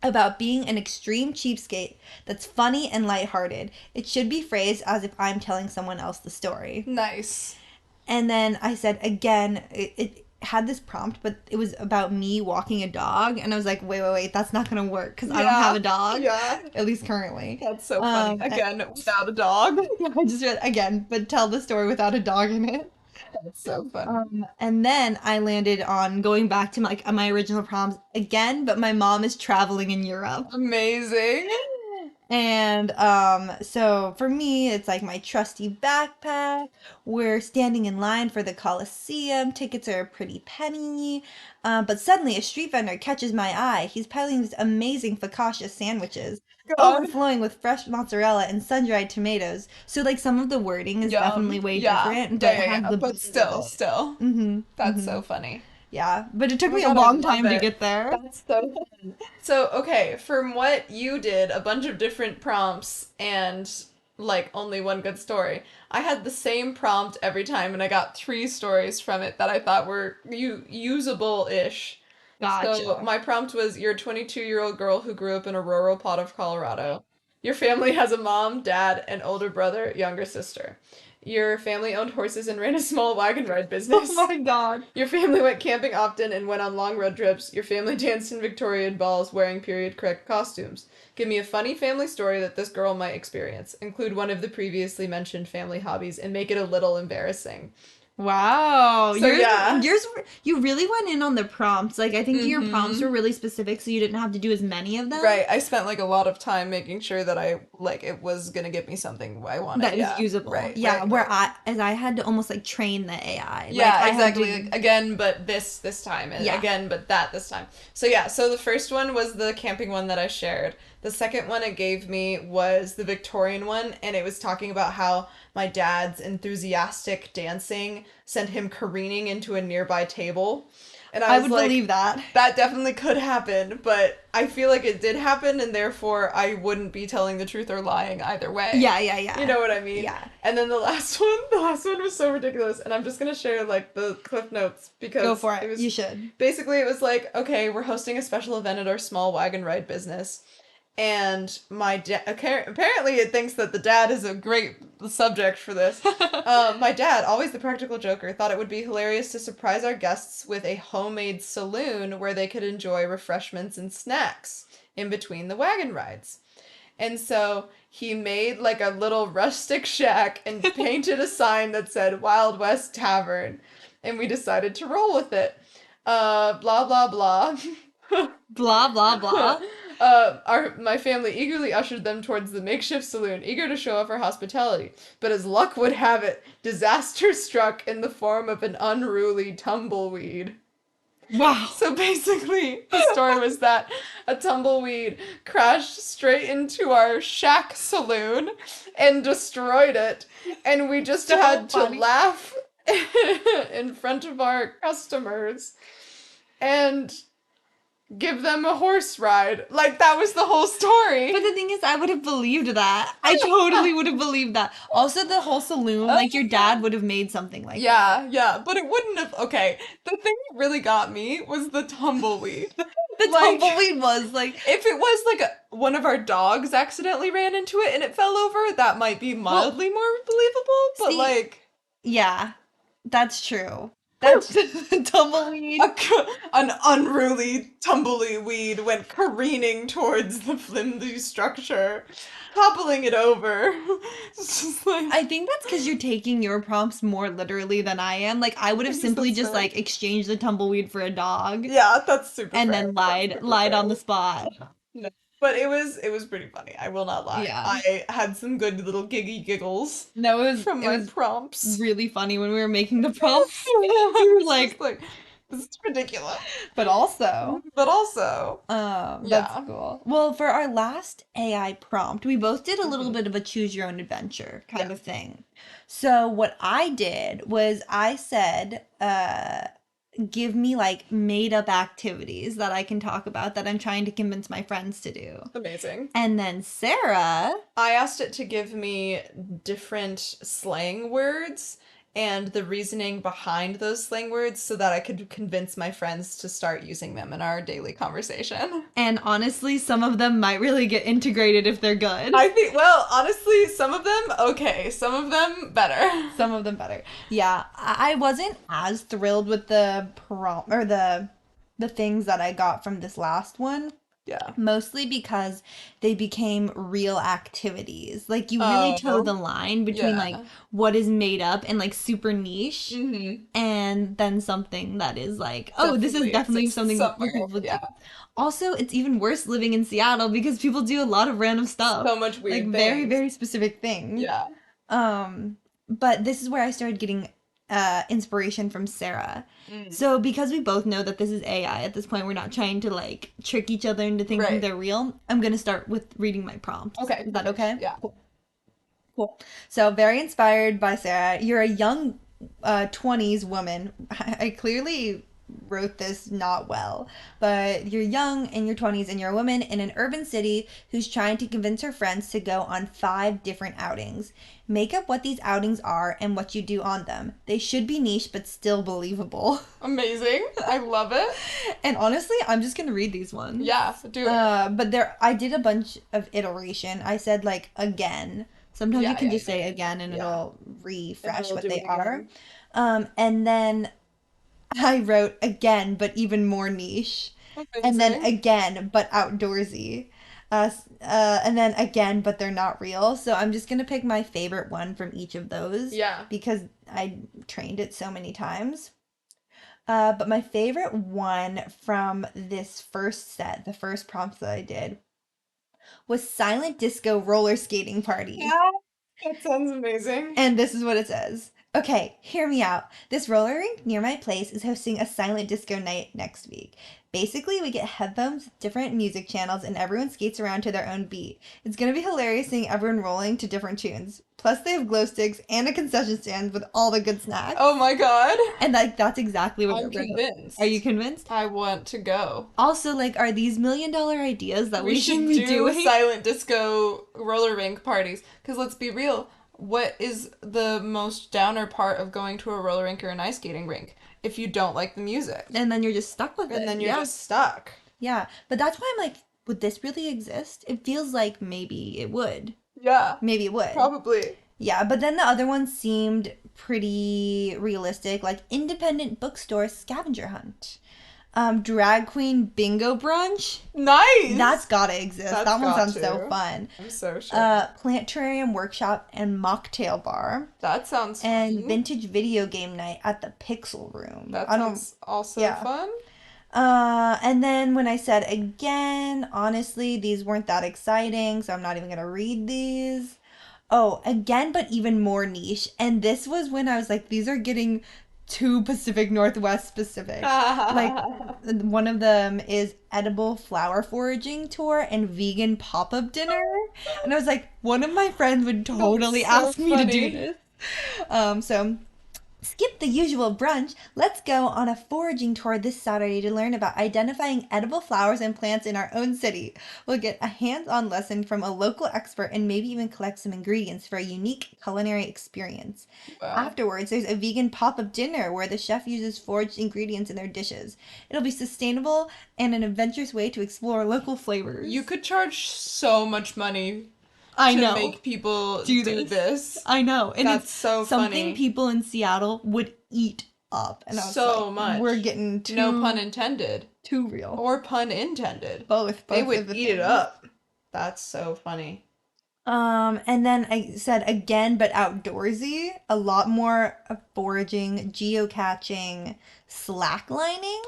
about being an extreme cheapskate that's funny and lighthearted. It should be phrased as if I'm telling someone else the story. Nice. And then I said again, it had this prompt, but it was about me walking a dog. And I was like, wait, that's not going to work because I don't have Yeah. a dog, Yeah. at least currently. That's so funny. And Again, without a dog. I just read again, but tell the story without a dog in it. That's so funny. And then I landed on going back to my original prompts again, but my mom is traveling in Europe. Amazing. And so for me, it's like my trusty backpack. We're standing in line for the Colosseum. Tickets are a pretty penny. But suddenly a street vendor catches my eye. He's peddling these amazing focaccia sandwiches, God. overflowing with fresh mozzarella and sun-dried tomatoes. So like some of the wording is definitely Yum. way Yeah. different, but Yeah, it yeah, has yeah. the But boost of still, it. still. Mm-hmm. That's Mm-hmm. so funny. Yeah, but it took Oh my me a God, I long love time to it. get there. That's so fun. So, okay, from what you did, a bunch of different prompts and like only one good story. I had the same prompt every time and I got three stories from it that I thought were usable-ish. So, Gotcha. my prompt was you're a 22-year-old girl who grew up in a rural part of Colorado. Your family has a mom, dad, an older brother, younger sister. Your family owned horses and ran a small wagon ride Oh business. my God. Your family went camping often and went on long road trips. Your family danced in Victorian balls wearing period correct costumes. Give me a funny family story that this girl might experience. Include one of the previously mentioned family hobbies and make it a little embarrassing. Wow, So yeah. you really went in on the prompts. Like I think your prompts were Mm-hmm. really specific, so you didn't have to do as many of them. Right, I spent like a lot of time making sure that I like it was gonna give me something I wanted. That is Yeah. usable. Right, Yeah, right, where right. I had to almost like train the AI. Like Yeah, I had exactly. to, Like, again, but this time, and yeah. again, but that this time. So yeah, so the first one was the camping one that I shared. The second one it gave me was the Victorian one, and it was talking about how my dad's enthusiastic dancing sent him careening into a nearby table. And I I was would like, believe that. that definitely could happen, but I feel like it did happen, and therefore I wouldn't be telling the truth or lying either way. Yeah, yeah, You yeah. know what I mean? Yeah. And then the last one was so ridiculous, and I'm just gonna share like the cliff notes Go because for it it. was You should. basically it was like, okay, we're hosting a special event at our small wagon ride business, and my dad apparently it thinks that the dad is a great subject for this. My dad, always the practical joker, thought it would be hilarious to surprise our guests with a homemade saloon where they could enjoy refreshments and snacks in between the wagon rides. And so he made like a little rustic shack and painted a sign that said Wild West Tavern. And we decided to roll with it. Blah, blah, blah. Blah blah blah. My family eagerly ushered them towards the makeshift saloon, eager to show off our hospitality. But as luck would have it, disaster struck in the form of an unruly tumbleweed. Wow. So basically, the story was that a tumbleweed crashed straight into our shack saloon and destroyed it, and we just So had to funny. laugh in front of our customers and give them a horse ride. Like, that was the whole story. But the thing is, I would have believed that. I totally would have believed that. Also, the whole saloon, like your dad would have made something like that. Yeah, yeah, but it wouldn't have. Okay, the thing that really got me was the tumbleweed. The Like, tumbleweed was like, if it was like one of our dogs accidentally ran into it and it fell over, that might be well, mildly more believable, but see, like yeah, that's true. That's tumbleweed. an unruly tumbleweed went careening towards the flimsy structure, toppling it over. It's just like, I think that's because you're taking your prompts more literally than I am. Like I would I have guess simply that's just fair. like exchanged the tumbleweed for a dog Yeah, that's super and fair. then That's lied super lied fair. on the spot. No. But it was pretty funny. I will not lie. Yeah. I had some good little giggles No, from it my was prompts. really funny when we were making the prompts. We Yeah, were it's just like, like It's ridiculous. But also, But also, that's yeah. cool. Well, for our last AI prompt, we both did a little Hmm. bit of a choose your own adventure kind Yeah. of thing. So what I did was I said, give me like made up activities that I can talk about that I'm trying to convince my friends to do. Amazing. And then Sarah, I asked it to give me different slang words and the reasoning behind those slang words so that I could convince my friends to start using them in our daily conversation. and honestly, some of them might really get integrated if they're good. I think, well, honestly, some of them okay, some of them better. Some of them better. Yeah, I wasn't as thrilled with the prompt or the things that I got from this last one, Yeah. mostly because they became real activities. Like you really toe the Oh, line between like yeah. what is made up and like super niche Hmm. and then something that is like, oh, this is Definitely definitely exists something somewhere. that people would do. Yeah. Also, it's even worse living in Seattle because people do a lot of random stuff, So much like weird very, things. very specific things. Yeah. But this is where I started getting inspiration from Sarah. Mm. So because we both know that this is AI at this point, we're not trying to like trick each other into thinking Right. they're real. I'm gonna start with reading my prompts. Okay, Is that perfect. okay? Yeah. Cool. Cool. So very inspired by Sarah. You're a young 20s woman. I clearly wrote this not well, but you're young in your 20s and you're a woman in an urban city who's trying to convince her friends to go on 5 different outings. Make up what these outings are and what you do on them. They should be niche but still believable. Amazing. I love it. And honestly, I'm just gonna read these ones. Yeah, do it. But there, I did a bunch of iteration. I said like again. Sometimes you Yeah, can yeah, just say again and yeah. it'll And refresh we'll what do they it are. again. And then I wrote again, but even more niche. And then Amazing. again, but outdoorsy. And then again, but they're not real. So I'm just gonna pick my favorite one from each of those Yeah. because I trained it so many times. But my favorite one from this first set, the first prompts that I did, was Silent Disco Roller Skating Party. Yeah. That sounds amazing. And this is what it says. Okay, hear me out. This roller rink near my place is hosting a silent disco night next week. Basically, we get headphones with different music channels and everyone skates around to their own beat. It's gonna be hilarious seeing everyone rolling to different tunes. Plus, they have glow sticks and a concession stand with all the good snacks. Oh my God. And like that's exactly what I'm it wrote. Are you convinced. convinced? I want to go. Also, like, are these $1 million ideas that We we should should be do doing? silent disco roller rink parties. Because let's be real, what is the most downer part of going to a roller rink or an ice skating rink? If you don't like the music. And then you're just stuck with And it. then you're Yeah. just stuck. Yeah. But that's why I'm like, would this really exist? It feels like maybe it would. Yeah, Maybe it would. probably. Yeah, but then the other ones seemed pretty realistic, like independent bookstore scavenger hunt. Drag queen bingo brunch. Nice. That's gotta exist. That's That one got sounds so to. fun. I'm so sure. Plant terrarium workshop and mocktail bar. That sounds And fun. vintage video game night at the Pixel Room. That I don't. sounds also Yeah. fun. And then when I said again, honestly, these weren't that exciting, so I'm not even gonna read these. Oh, again, but even more niche. And this was when I was like, these are getting too Pacific Northwest specific. Like, one of them is edible flower foraging tour and vegan pop-up dinner. And I was like, one of my friends would totally That's so ask me to do funny. this. So skip the usual brunch. Let's go on a foraging tour this Saturday to learn about identifying edible flowers and plants in our own city. We'll get a hands-on lesson from a local expert and maybe even collect some ingredients for a unique culinary experience. Wow. Afterwards, there's a vegan pop-up dinner where the chef uses foraged ingredients in their dishes. It'll be sustainable and an adventurous way to explore local flavors. You could charge so much money I to know. make people Do do this. this. I know. And That's it's so something funny. people in Seattle would eat up. And I was So like, much. we're getting No pun too intended. too real. Or pun intended. Both They of would the eat it things. up. That's so funny. And then I said again, but outdoorsy, a lot more foraging, geocaching, slacklining,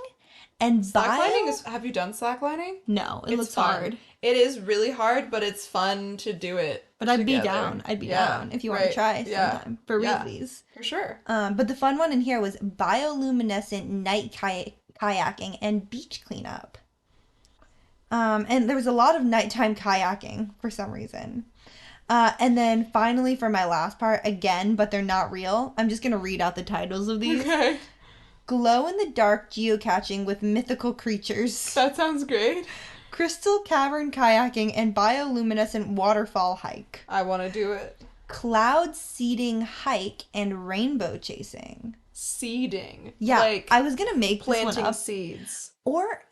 And Slacklining bio, is, have you done slacklining? no, it It's looks fun. hard. It is really hard, but it's fun to do it But I'd be together. down. I'd be Yeah, down if you want to right. try Yeah. sometime for Yeah. realsies. For sure. But the fun one in here was bioluminescent night kayaking and beach cleanup. And there was a lot of nighttime kayaking for some reason. And then finally, for my last part, again, but they're not real. I'm just going to read out the titles of these. Okay. Glow in the dark geocaching with mythical creatures. That sounds great. Crystal cavern kayaking and bioluminescent waterfall hike. I want to do it. Cloud seeding hike and rainbow chasing. Seeding. Yeah, Like I was going to make this one planting up. seeds. Or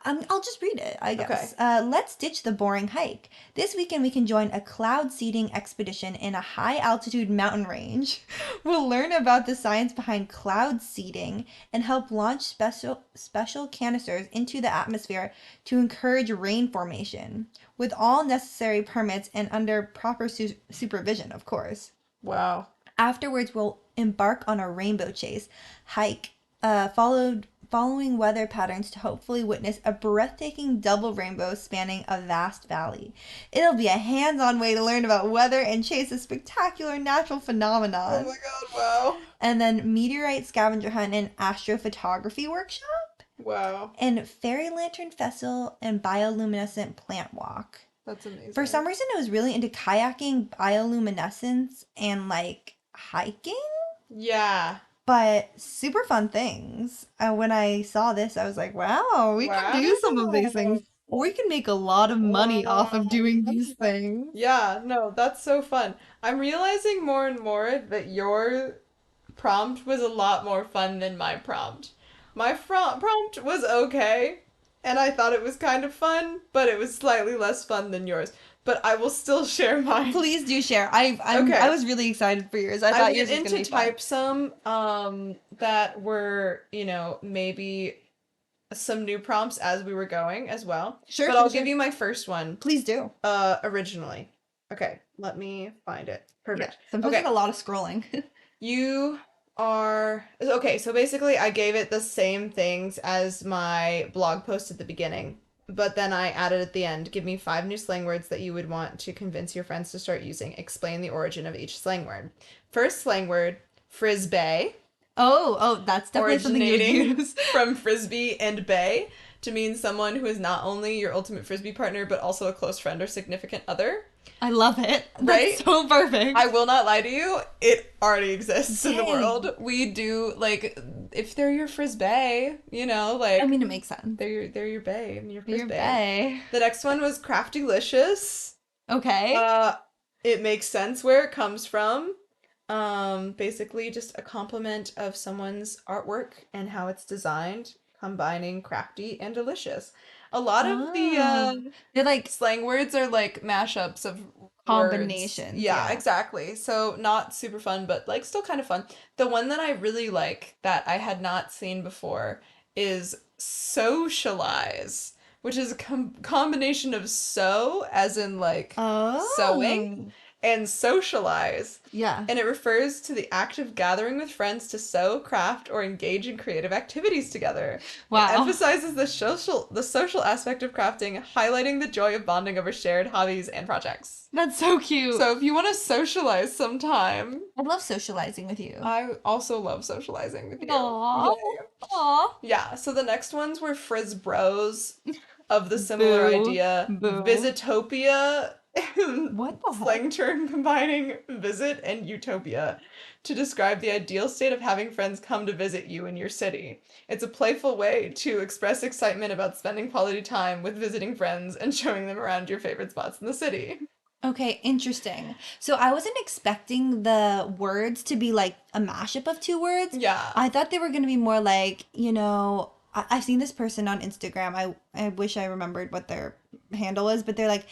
I'll just read it, I guess. Okay. Let's ditch the boring hike. This weekend we can join a cloud seeding expedition in a high altitude mountain range. We'll learn about the science behind cloud seeding and help launch special canisters into the atmosphere to encourage rain formation, with all necessary permits and under proper supervision, of course. Wow. Afterwards, we'll embark on a rainbow chase hike, following weather patterns to hopefully witness a breathtaking double rainbow spanning a vast valley. It'll be a hands-on way to learn about weather and chase a spectacular natural Oh phenomenon. my god, wow. And then meteorite scavenger hunt and astrophotography workshop, Wow. and fairy lantern festival and bioluminescent plant walk. That's amazing. For some reason, I was really into kayaking, bioluminescence, and like hiking. Yeah. But super fun things. And when I saw this, I was like, wow, we can do some of these things. Or we can make a lot of money off of doing these things. Yeah, no, that's so fun. I'm realizing more and more that your prompt was a lot more fun than my prompt. My prompt was okay, and I thought it was kind of fun, but it was slightly less fun than yours. But I will still share mine. Please do share. Okay. I was really excited for yours. I I thought went yours was in gonna to be fun. type some that were, maybe some new prompts as we were going as well. Sure, But sure, I'll sure. give you my first one. Please do. Originally. Okay, let me find it. Yeah. Perfect. Sometimes Okay. a lot of scrolling. You are okay, so basically I gave it the same things as my blog post at the beginning, but then I added at the end, give me 5 new slang words that you would want to convince your friends to start using. Explain the origin of each slang word. First slang word, frisbee, Oh, that's definitely something you would originating use. from frisbee and bay to mean someone who is not only your ultimate frisbee partner but also a close friend or significant other. I love it. That's Right? so perfect. I will not lie to you, it already exists in the Dang. world. We do, like, if they're your frisbee, like, I mean, it makes sense. they're your bae, your Your frisbee. bay. The next one was crafty-licious. Okay. It makes sense where it comes from. Basically just a compliment of someone's artwork and how it's designed, combining crafty and delicious. A lot of the They're like slang words are like mashups of combinations. words. Yeah, Yeah. exactly. So not super fun, but like still kind of fun. The one that I really like that I had not seen before is socialize, which is a combination of sew, as in like sewing, and socialize. Yeah. And it refers to the act of gathering with friends to sew, craft, or engage in creative activities together. Wow. It emphasizes the social aspect of crafting, highlighting the joy of bonding over shared hobbies and projects. That's so cute. So if you want to socialize sometime, I love socializing with you. I also love socializing with you. Aww. Yay. Aww. Yeah, so the next ones were frizz bros of the similar Boo. idea. Boo. Visitopia. What the heck? Slang term combining visit and utopia to describe the ideal state of having friends come to visit you in your city. It's a playful way to express excitement about spending quality time with visiting friends and showing them around your favorite spots in the city. Okay, interesting. So I wasn't expecting the words to be like a mashup of 2 words. Yeah. I thought they were going to be more like, I've seen this person on Instagram. I wish I remembered what their handle is, but they're like,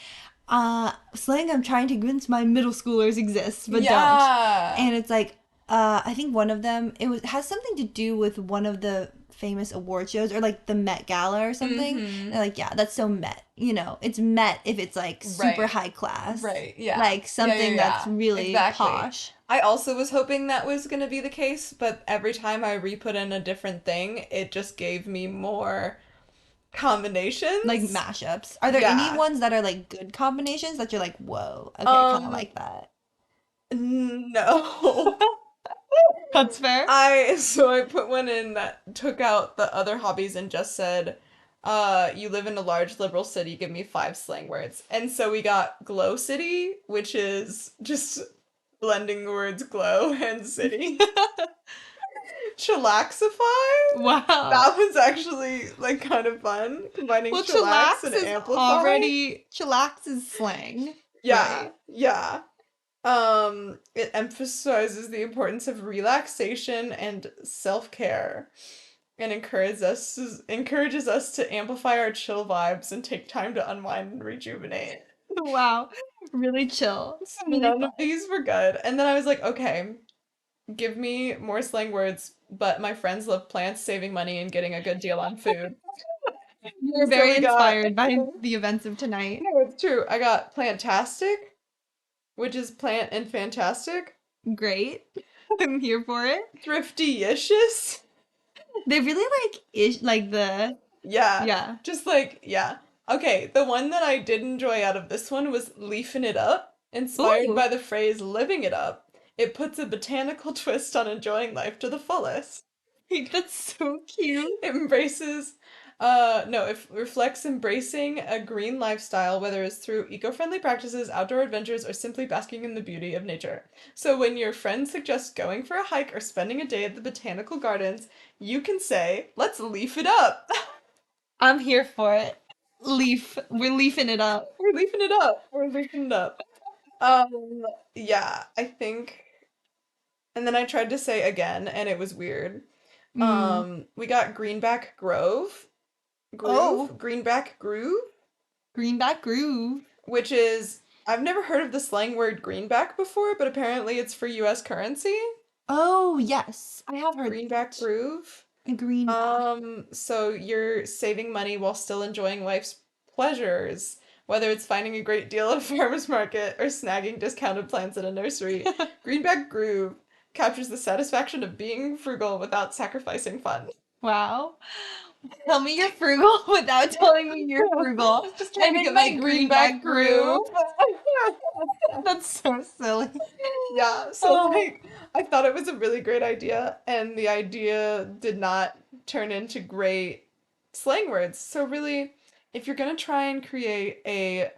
slang I'm trying to convince my middle schoolers exists, but don't. And it's like, I think one of them, has something to do with one of the famous award shows or like the Met Gala or something. Mm-hmm. They're like, yeah, that's so Met. It's Met if it's like super Right. high class, Right. Yeah. like Yeah, yeah, something that's yeah. really Exactly. posh, I also was hoping that was going to be the case, but every time I re-put in a different thing, it just gave me more like combinations. mashups. Are there any Yeah. ones that are like good combinations that you're like, whoa, okay, kind of Um, like that? no. That's fair. I put one in that took out the other hobbies and just said, you live in a large liberal city, give me five slang words. And so we got Glow City, which is just blending the words glow and city. Chillaxify? Wow. That was actually like kind of fun, combining Well, chillax and amplify. chillax is slang, Yeah, right? yeah. It emphasizes the importance of relaxation and self-care and encourages us to amplify our chill vibes and take time to unwind and rejuvenate. Wow. Really chill. So Really none of fun. these were good. And then I was like, okay, give me more slang words, but my friends love plants, saving money, and getting a good deal on food. You're So very we got, inspired by the events of tonight. no, it's true. I got plantastic, which is plant and fantastic. Great. I'm here for it. Thrifty-icious. They really like ish like the Yeah, yeah. just like, yeah. Okay, the one that I did enjoy out of this one was leafing it up, inspired Ooh. by the phrase living it up. It puts a botanical twist on enjoying life to the fullest. That's so cute. It embraces, no, it reflects embracing a green lifestyle, whether it's through eco-friendly practices, outdoor adventures, or simply basking in the beauty of nature. So when your friend suggests going for a hike or spending a day at the botanical gardens, you can say, let's leaf it up. I'm here for it. We're leafing it up. We're leafing it up. We're leafing it up. Um, yeah, I think. And then I tried to say again, and it was weird. Mm. We got Oh, Greenback Groove, greenback groove. which is I've never heard of the slang word greenback before, but apparently it's for US currency. Oh, yes. I have heard Greenback that. Groove. A greenback. So you're saving money while still enjoying life's pleasures, whether it's finding a great deal at a farmer's market or snagging discounted plants at a nursery. Greenback Groove captures the satisfaction of being frugal without sacrificing fun. Wow. Tell me you're frugal without telling me you're frugal. Just trying I'm to in get my my greenback greenback groove. groove. That's so silly. Yeah, so Oh. like I thought it was a really great idea, and the idea did not turn into great slang words. So really, if you're gonna try and create a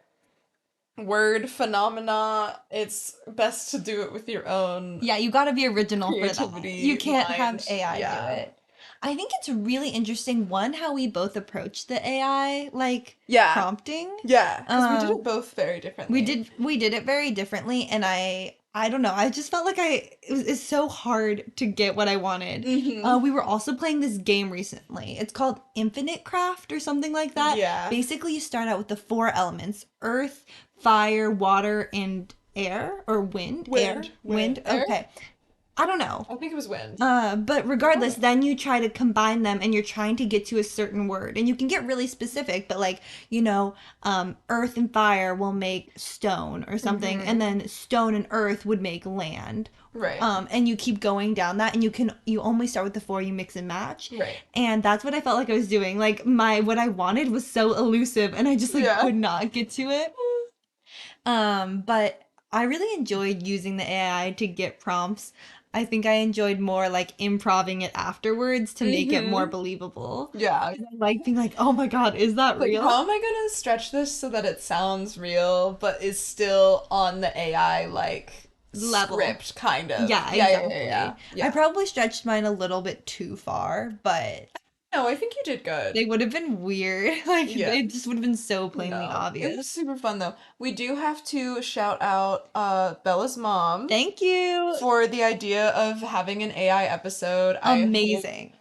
word phenomena, it's best to do it with your own Yeah, you gotta be original for that. You creativity, can't have mind. AI do Yeah. it. I think it's really interesting, one, how we both approach the AI, like Yeah. prompting. Yeah, because we did it Um, both very differently. we did it very differently, and I don't know, I just felt like it's so hard to get what I wanted. Mm-hmm. We were also playing this game recently. It's called Infinite Craft or something like that. Yeah. Basically, you start out with the four elements: earth, fire, water, and air or wind. Air, Wind, wind. air? Okay. I don't know. I think it was wind. But regardless, then you try to combine them and you're trying to get to a certain word. And you can get really specific, but like, earth and fire will make stone or something, and Mm-hmm. then stone and earth would make land. Right. And you keep going down that, and you only start with the four, you mix and match. Right. And that's what I felt like I was doing. Like what I wanted was so elusive and I just like Yeah. could not get to it. But I really enjoyed using the AI to get prompts. I think I enjoyed more like improving it afterwards to make it more Mm-hmm. believable. Yeah. Like being like, "Oh my God, is that Like, real?" how am I gonna stretch this so that it sounds real, but is still on the AI like Level. script kind of? Yeah, Yeah, yeah, yeah, exactly. yeah. I Yeah. probably stretched mine a little bit too far, but No, I think you did good. they would have been weird. Like Yeah. they just would have been so plainly No, it was obvious. super fun though. We do have to shout out Bella's mom Thank you. for the idea of having an AI episode. I hope Amazing.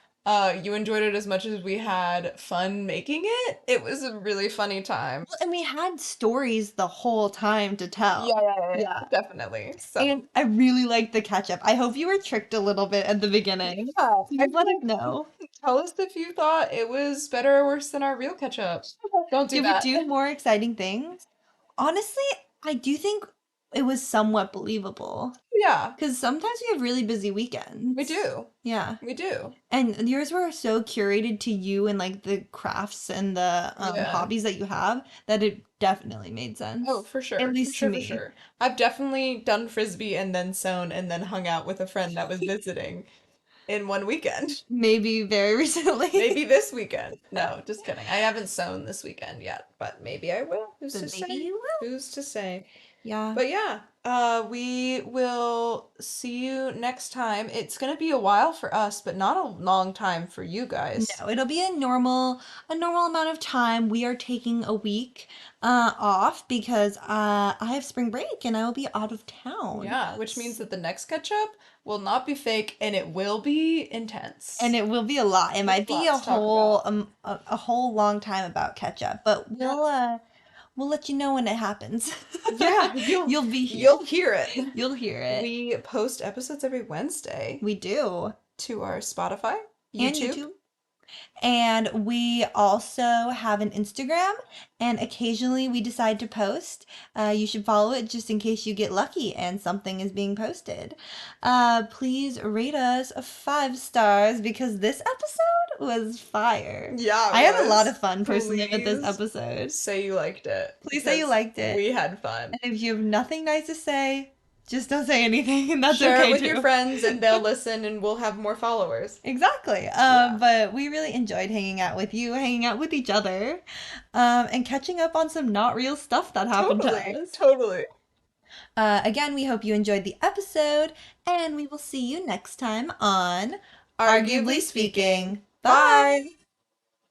you enjoyed it as much as we had fun making it. It was a really funny time. Well, and we had stories the whole time to Yeah, tell. yeah, yeah, yeah, Yeah. definitely. So, And I really liked the catch up. I hope you were tricked a little bit at the beginning. yeah, I Please let feel us know. Tell us if you thought it was better or worse than our real ketchup. Don't do Did we that. do more exciting things? Honestly, I do think it was somewhat believable Yeah, because sometimes we have really busy we weekends. do. Yeah. We do. And yours were so curated to you and like the crafts and the Yeah. hobbies that you have that it definitely made Oh, sense. for At sure. For least to sure, for me. sure. I've definitely done frisbee and then sewn and then hung out with a friend that was visiting in one weekend. Maybe very Maybe recently. this weekend. No, just kidding. I haven't sewn this weekend yet, but maybe I will. Who's to But maybe say? you will. Who's to say? Yeah. But yeah, we will see you next time. It's gonna be a while for us, but not a long time for you guys. No, it'll be a normal amount of time. We are taking a week off because I have spring break and I will be out of town. Yeah, which means that the next catch up will not be fake and it will be And intense. it will be a lot. It There's might a be lot to talk about. a whole long time about catch up, but Yeah. we'll let you know when it happens. Yeah, you'll You'll be here. you'll hear it. You'll hear it. We post episodes every Wednesday We do. to our Spotify, And YouTube. YouTube. And we also have an Instagram, and occasionally we decide to post. You should follow it just in case you get lucky and something is being posted. Please rate us 5 stars because this episode was fire. Yeah, I it had a lot was. of fun personally with this Please episode. say you liked it Please say you because liked it. we had fun. And if you have nothing nice to say, just don't say anything, and that's Share it okay with your too. friends and they'll listen and we'll have more followers. Exactly. Yeah. But we really enjoyed hanging out with you, hanging out with each other, and catching up on some not real stuff that happened to Totally. us. Totally. Again, we hope you enjoyed the episode, and we will see you next time on Arguably Arguably speaking. Speaking. Bye! Bye.